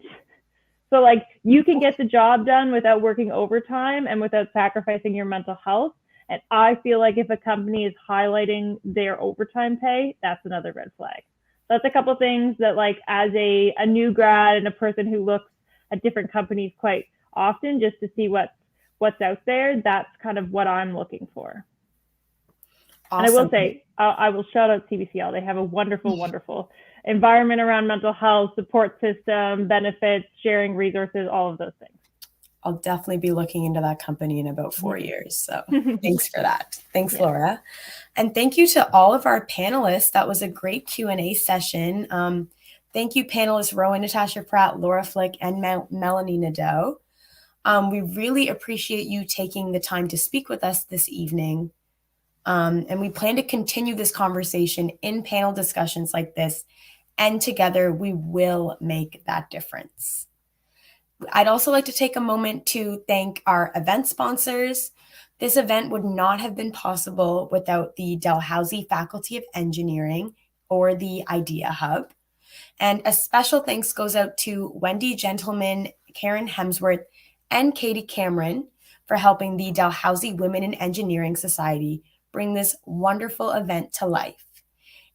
So like, you can get the job done without working overtime and without sacrificing your mental health. And I feel like if a company is highlighting their overtime pay, that's another red flag. That's a couple things that, like, as a new grad and a person who looks at different companies quite often just to see what's out there, that's kind of what I'm looking for. Awesome. And I will say, I will shout out CBCL. They have a wonderful, wonderful environment around mental health, support system, benefits, sharing resources, all of those things. I'll definitely be looking into that company in about 4 years. So thanks for that. Thanks, yeah. Laura. And thank you to all of our panelists. That was a great Q&A session. Thank you, panelists Rowan Natasha Pratt, Laura Flick, and Melanie Nadeau. We really appreciate you taking the time to speak with us this evening. And we plan to continue this conversation in panel discussions like this. And together, we will make that difference. I'd also like to take a moment to thank our event sponsors. This event would not have been possible without the Dalhousie Faculty of Engineering, or the Idea Hub. And a special thanks goes out to Wendy Gentleman, Karen Hemsworth, and Katie Cameron for helping the Dalhousie Women in Engineering Society bring this wonderful event to life.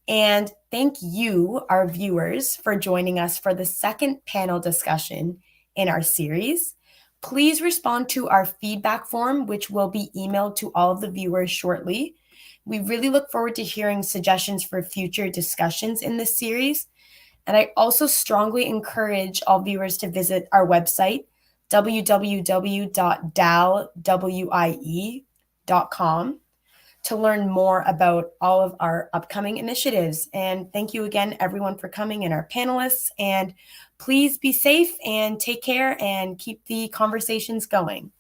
And thank you, our viewers, for joining us for the second panel discussion in our series. Please respond to our feedback form, which will be emailed to all of the viewers shortly. We really look forward to hearing suggestions for future discussions in this series. And I also strongly encourage all viewers to visit our website, www.dalwie.com, to learn more about all of our upcoming initiatives. And thank you again, everyone, for coming, and our panelists. And please be safe and take care and keep the conversations going.